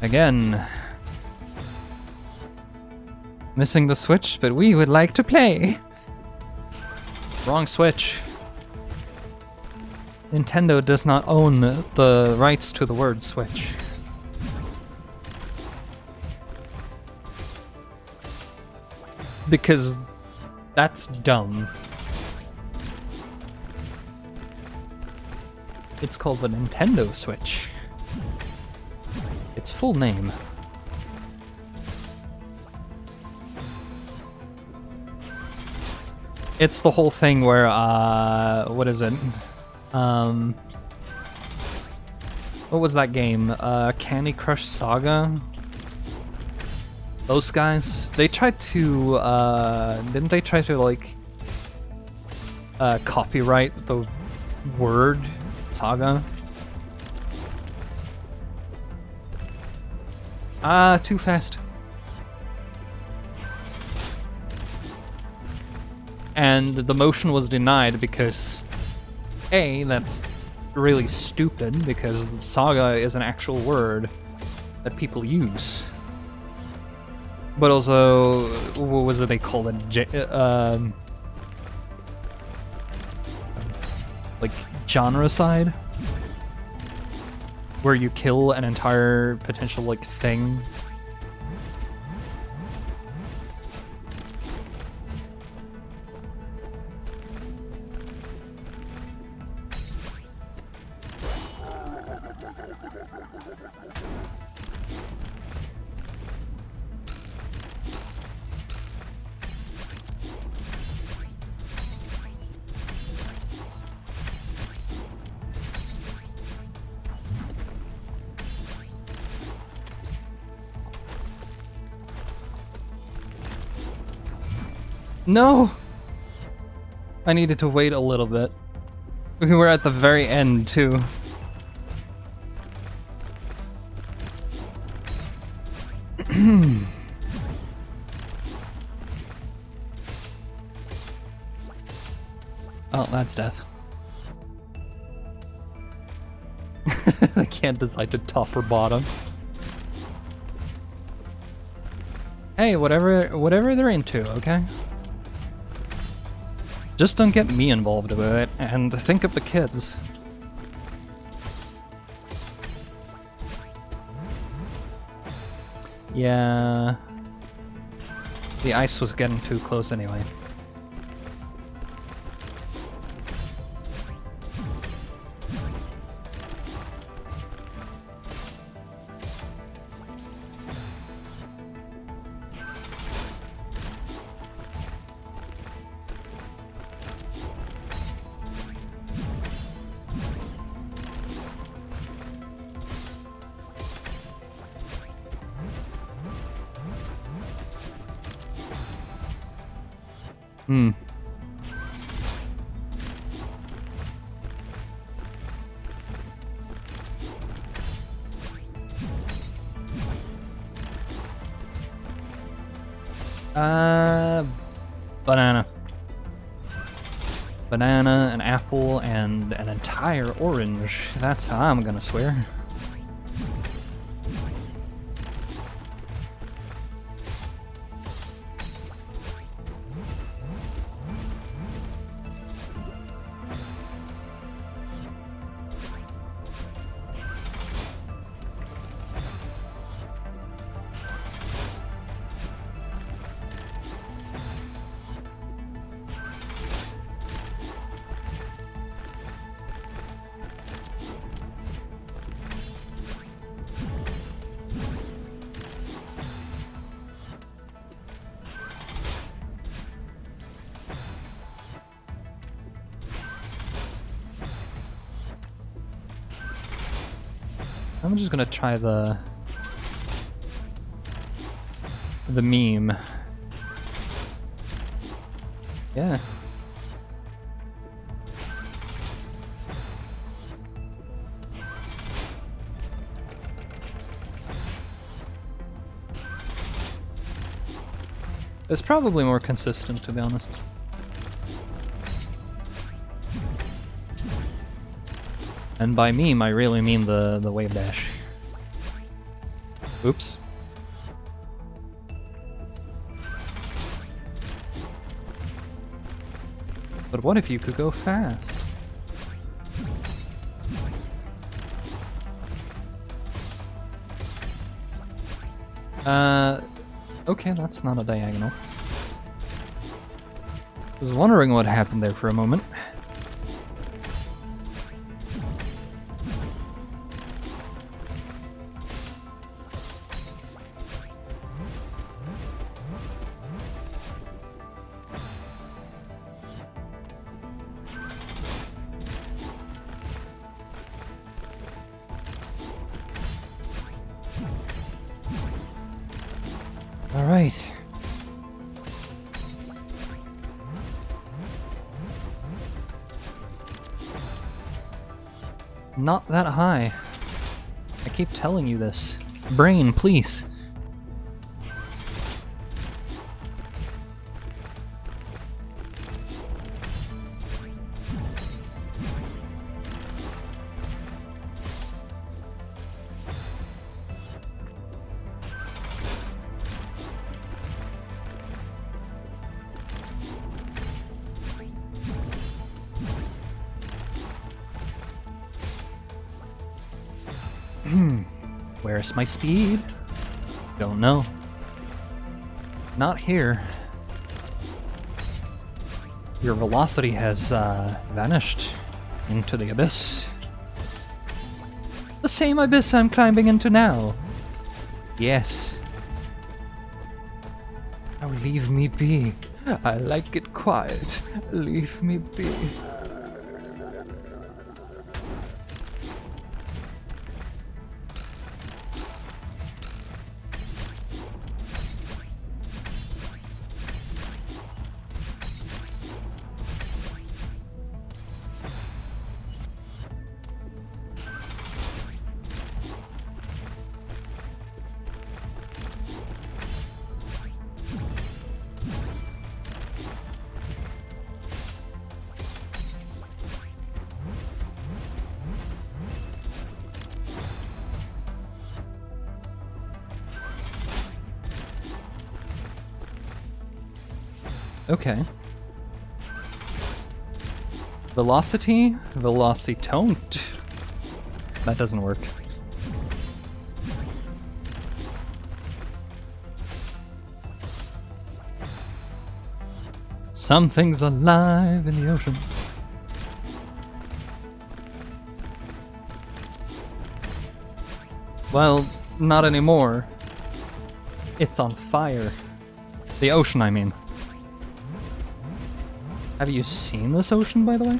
Again. Missing the switch, but we would like to play. Wrong switch. Nintendo does not own the rights to the word Switch. Because that's dumb. It's called the Nintendo Switch. Its full name. It's the whole thing where, what is it? What was that game? Candy Crush Saga? Those guys? They tried to, didn't they try to, like, copyright the word Saga? Too fast. And the motion was denied because, A, that's really stupid, because Saga is an actual word that people use. But also, what was it they called it? Like, genrecide? Where you kill an entire potential, like, thing. No! I needed to wait a little bit. We were at the very end, too. Oh, that's death. I can't decide to top or bottom. Hey, whatever they're into, okay? Just don't get me involved with it, and think of the kids. Yeah... The ice was getting too close anyway. Hmm. Banana. Banana, an apple, and an entire orange. That's how I'm gonna swear. I'm just gonna try the meme. Yeah. It's probably more consistent, to be honest. And by meme, I really mean the wave dash. Oops. But what if you could go fast? Okay, that's not a diagonal. Was wondering what happened there for a moment. All right. Not that high. I keep telling you this. Brain, please. Where's my speed? Don't know. Not here. Your velocity has vanished into the abyss. The same abyss I'm climbing into now. Yes. Now leave me be. I like it quiet. Leave me be. Okay. Velocity? Velociton't. That doesn't work. Something's alive in the ocean. Well, not anymore. It's on fire. The ocean, I mean. Have you seen this ocean, by the way?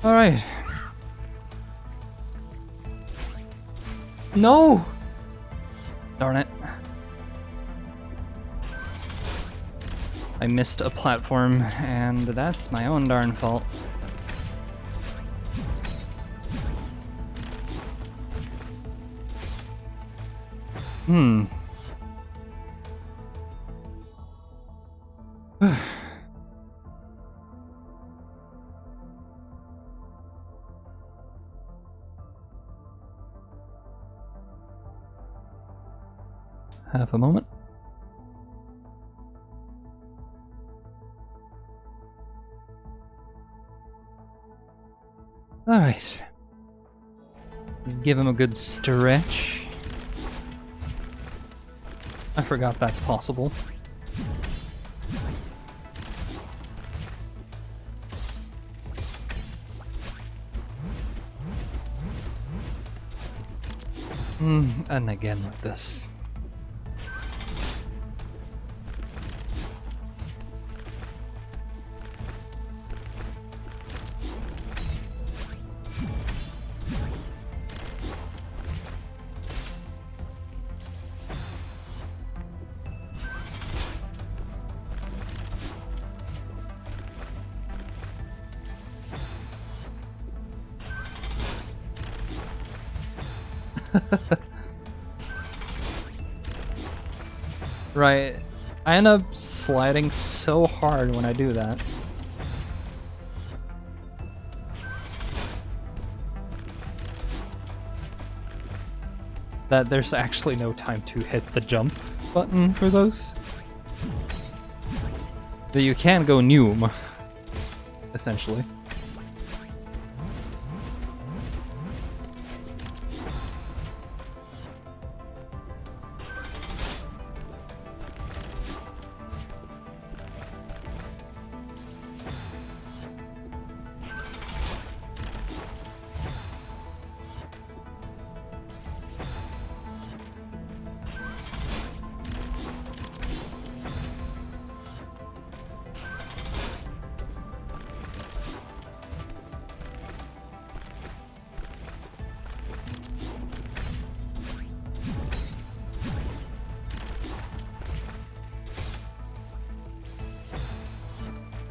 All right. No! Darn it. I missed a platform, and that's my own darn fault. Half a moment. All right. Give him a good stretch. I forgot that's possible. And again with this. Right. I end up sliding so hard when I do that. That there's actually no time to hit the jump button for those. But you can go Noom, essentially.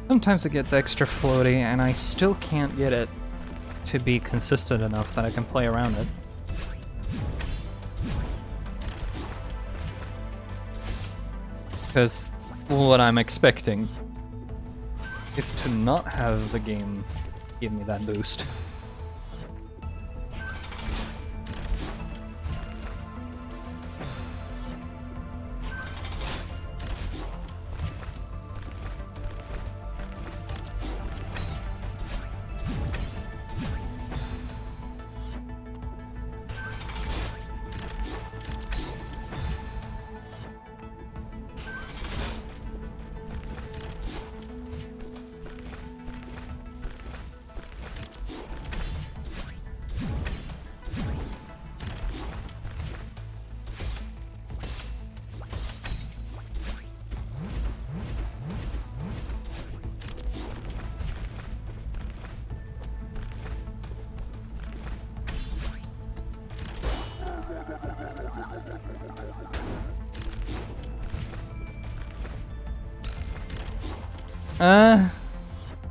Sometimes it gets extra floaty, and I still can't get it to be consistent enough that I can play around it. Because what I'm expecting is to not have the game give me that boost.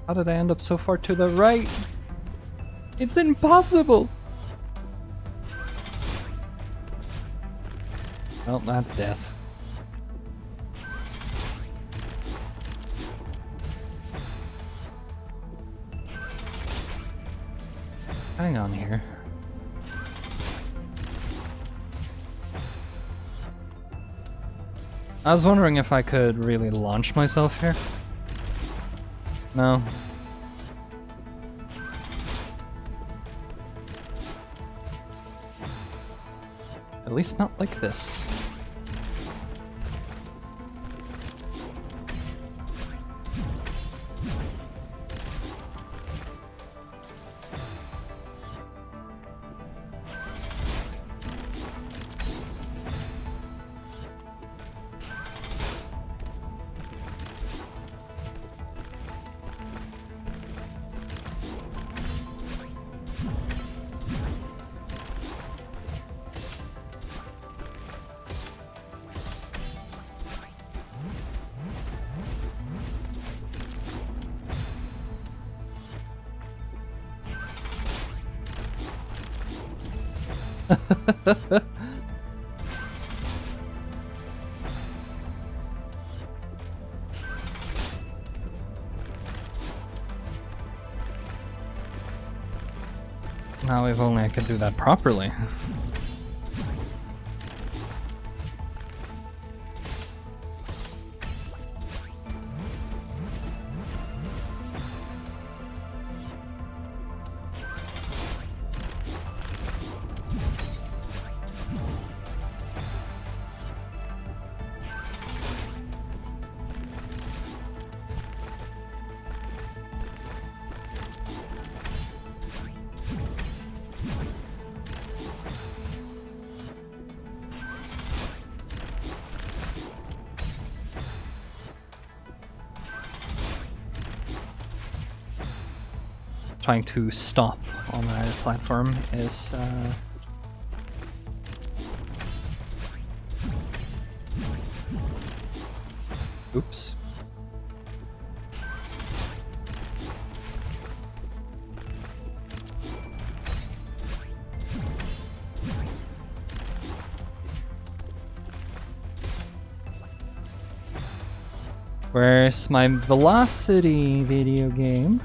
How did I end up so far to the right? It's impossible! Well, that's death. Hang on here. I was wondering if I could really launch myself here. No. At least not like this. Now if only I could do that properly. Trying to stop on that platform is oops. Where's my velocity video game?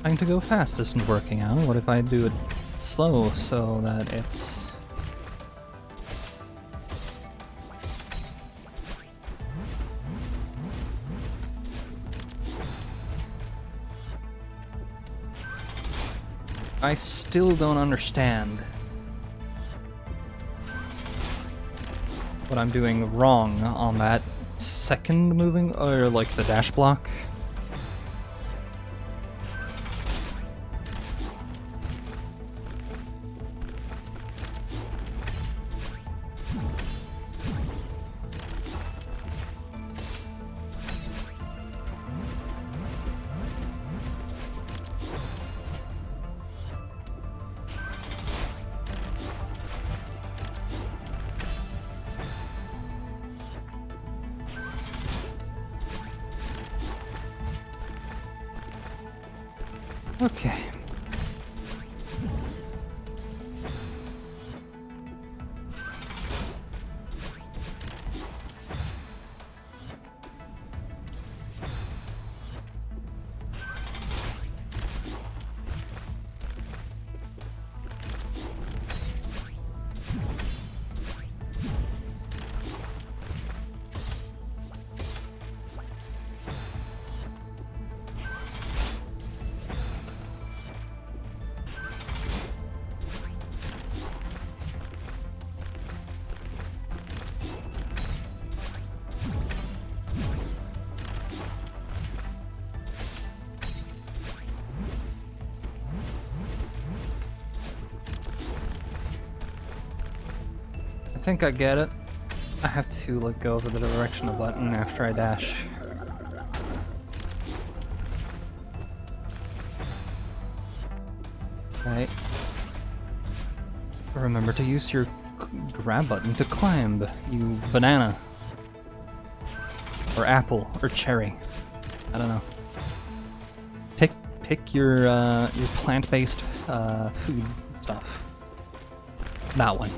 Trying to go fast isn't working out. What if I do it slow so that it's... I still don't understand what I'm doing wrong on that second moving, or like the dash block. Okay. I think I get it. I have to let go of the directional button after I dash. Right. Remember to use your grab button to climb, you banana. Or apple, or cherry. I don't know. Pick your plant-based food stuff. That one.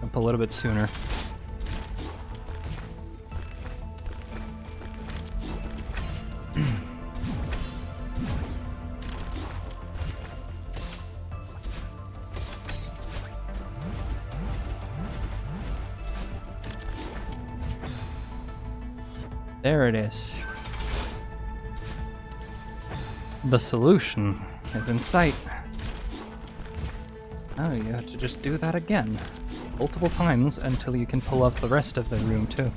Up a little bit sooner. There it is. The solution is in sight. Now you have to just do that again. Multiple times until you can pull up the rest of the room too.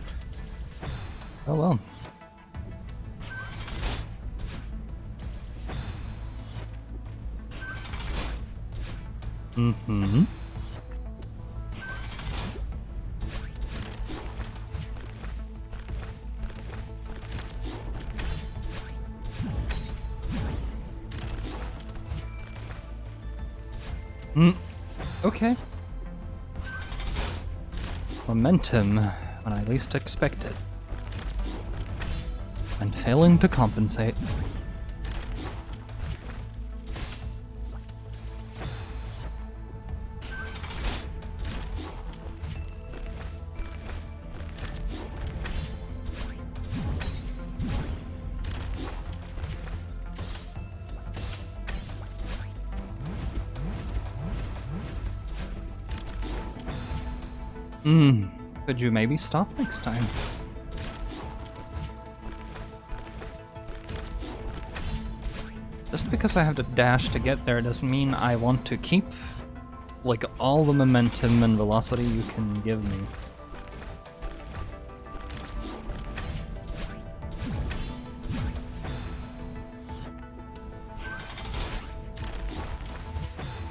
Oh well. Mm-hmm. Okay. Momentum when I least expect it. And failing to compensate. Could you maybe stop next time? Just because I have to dash to get there doesn't mean I want to keep, like, all the momentum and velocity you can give me.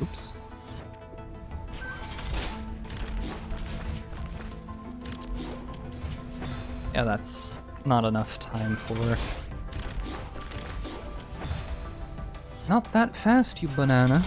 Oops. Yeah, that's not enough time for... Not that fast, you banana.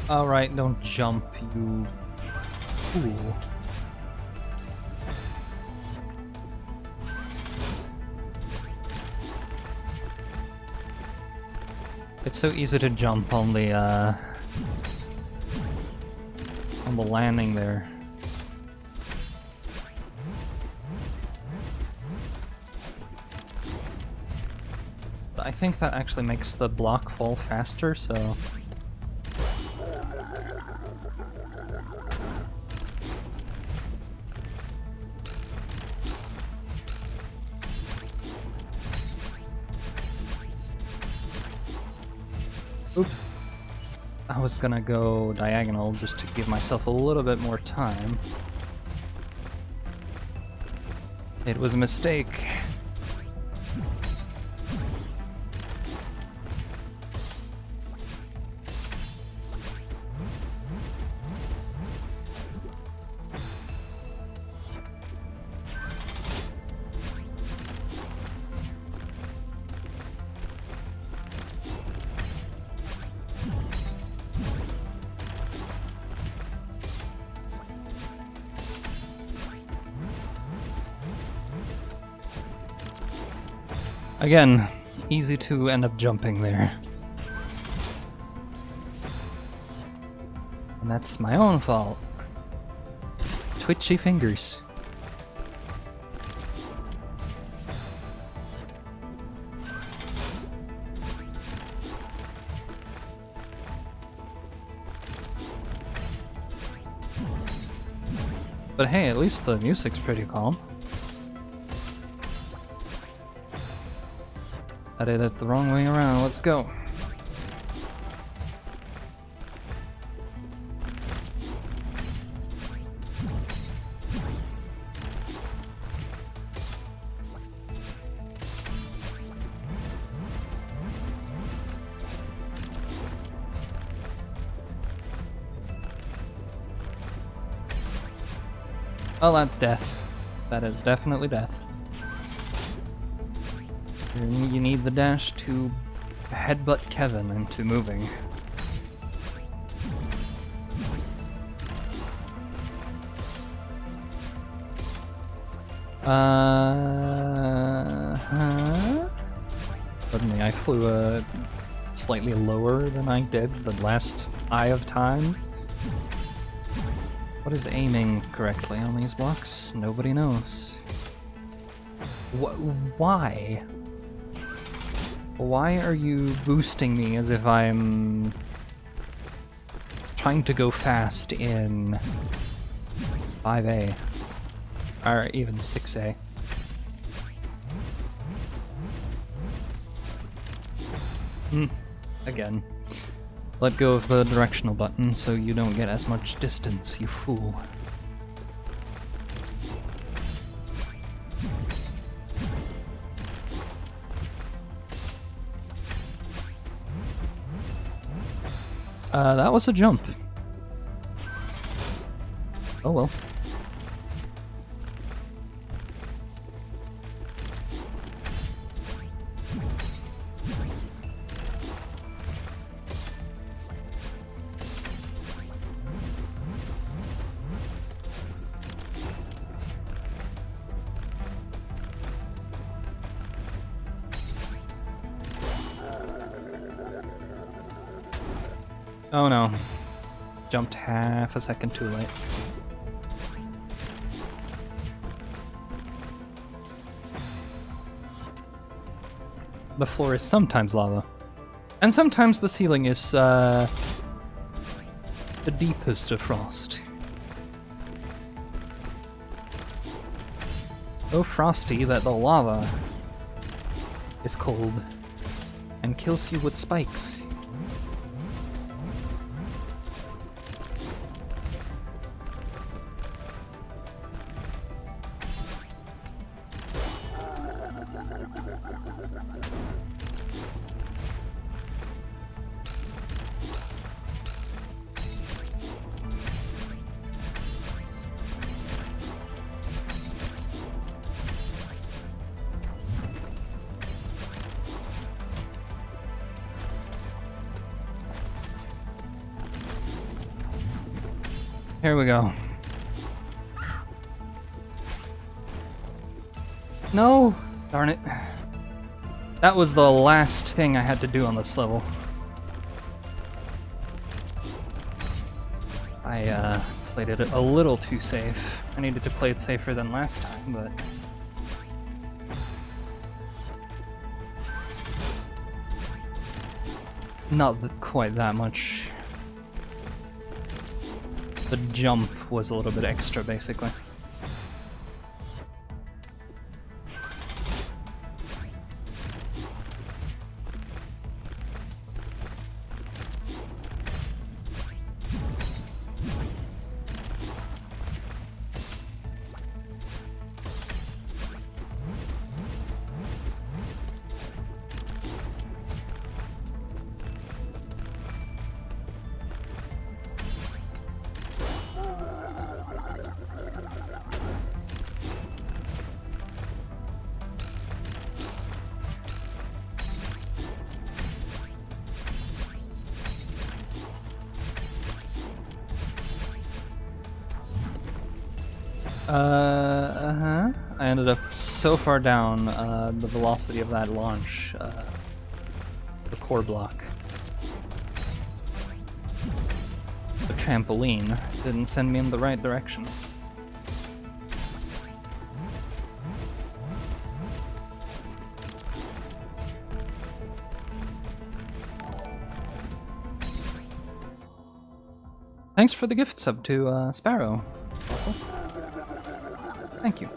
Alright, don't jump, you fool. It's so easy to jump on the landing there. But I think that actually makes the block fall faster, so... Oops. I was gonna go diagonal just to give myself a little bit more time. It was a mistake. Again, easy to end up jumping there. And that's my own fault. Twitchy fingers. But hey, at least the music's pretty calm. I did it the wrong way around, let's go. Oh, that's death. That is definitely death. You need the dash to headbutt Kevin into moving. Suddenly I flew slightly lower than I did the last eye of times. What is aiming correctly on these blocks? Nobody knows. Why? Why are you boosting me as if I'm trying to go fast in 5A? Or even 6A. Again. Let go of the directional button so you don't get as much distance, you fool. That was a jump. Oh well. Oh no. Jumped half a second too late. The floor is sometimes lava. And sometimes the ceiling is, the deepest of frost. So frosty that the lava is cold and kills you with spikes. Here we go. No! Darn it. That was the last thing I had to do on this level. I played it a little too safe. I needed to play it safer than last time, but... not quite that much. The jump was a little bit extra, basically. I ended up so far down the velocity of that launch, the core block. The trampoline didn't send me in the right direction. Thanks for the gift sub to Sparrow. Also. Thank you.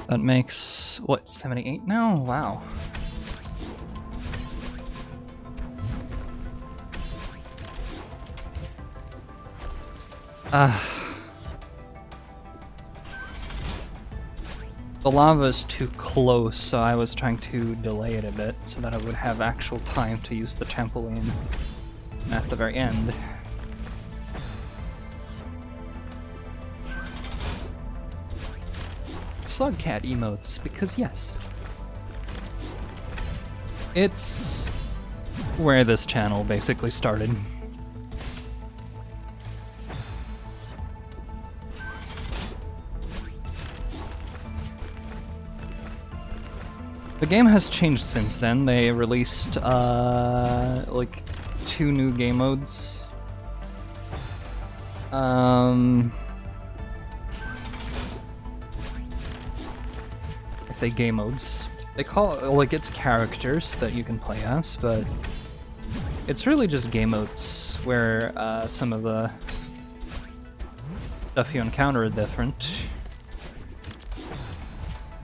That makes, what, 78 now? Wow. The lava is too close, so I was trying to delay it a bit so that I would have actual time to use the trampoline at the very end. Slugcat emotes, because yes. It's where this channel basically started. The game has changed since then. They released, like, 2 new game modes. I say game modes. They call it, like, it's characters that you can play as, but it's really just game modes where, some of the stuff you encounter are different.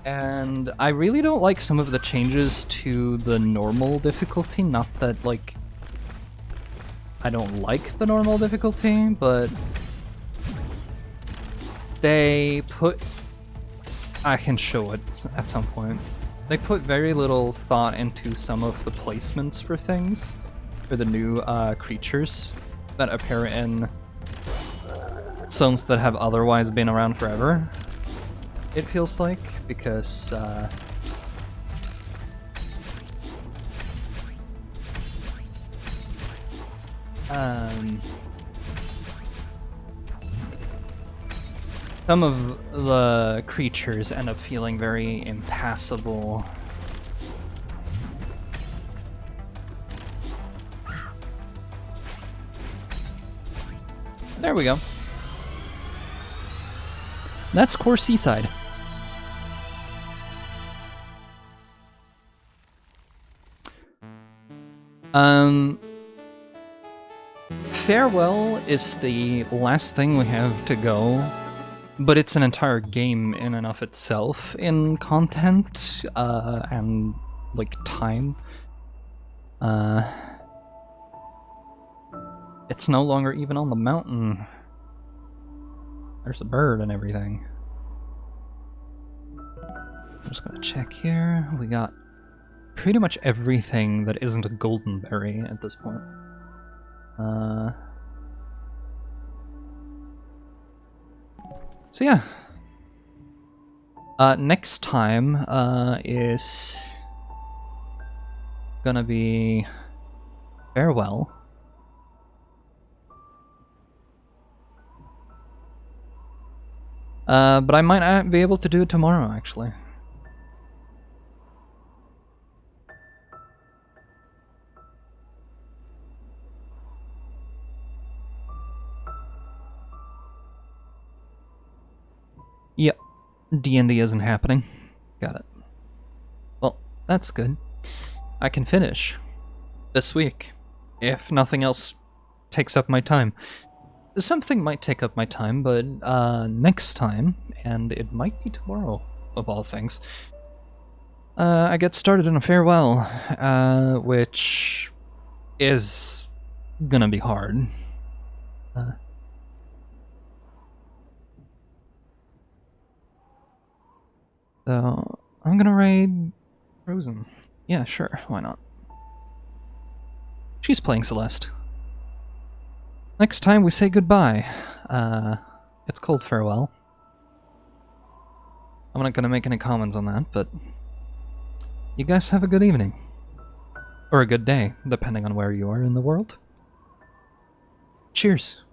And I really don't like some of the changes to the normal difficulty. Not that, like, I don't like the normal difficulty, but they put... I can show it at some point. They put very little thought into some of the placements for things, for the new creatures that appear in zones that have otherwise been around forever, it feels like, because some of the creatures end up feeling very impassable. There we go. That's Core Seaside. Farewell is the last thing we have to go, but it's an entire game in and of itself in content, and, like, time. It's no longer even on the mountain. There's a bird and everything. I'm just gonna check here. We got pretty much everything that isn't a golden berry at this point. So yeah. Next time is gonna be Farewell. But I might not be able to do it tomorrow, actually. Yep, D&D isn't happening. Got it. Well, that's good. I can finish this week, if nothing else takes up my time. Something might take up my time, but next time, and it might be tomorrow, of all things, I get started in a Farewell, which is gonna be hard. So, I'm gonna raid Frozen. Yeah, sure, why not? She's playing Celeste. Next time we say goodbye. It's called Farewell. I'm not gonna make any comments on that, but you guys have a good evening. Or a good day, depending on where you are in the world. Cheers.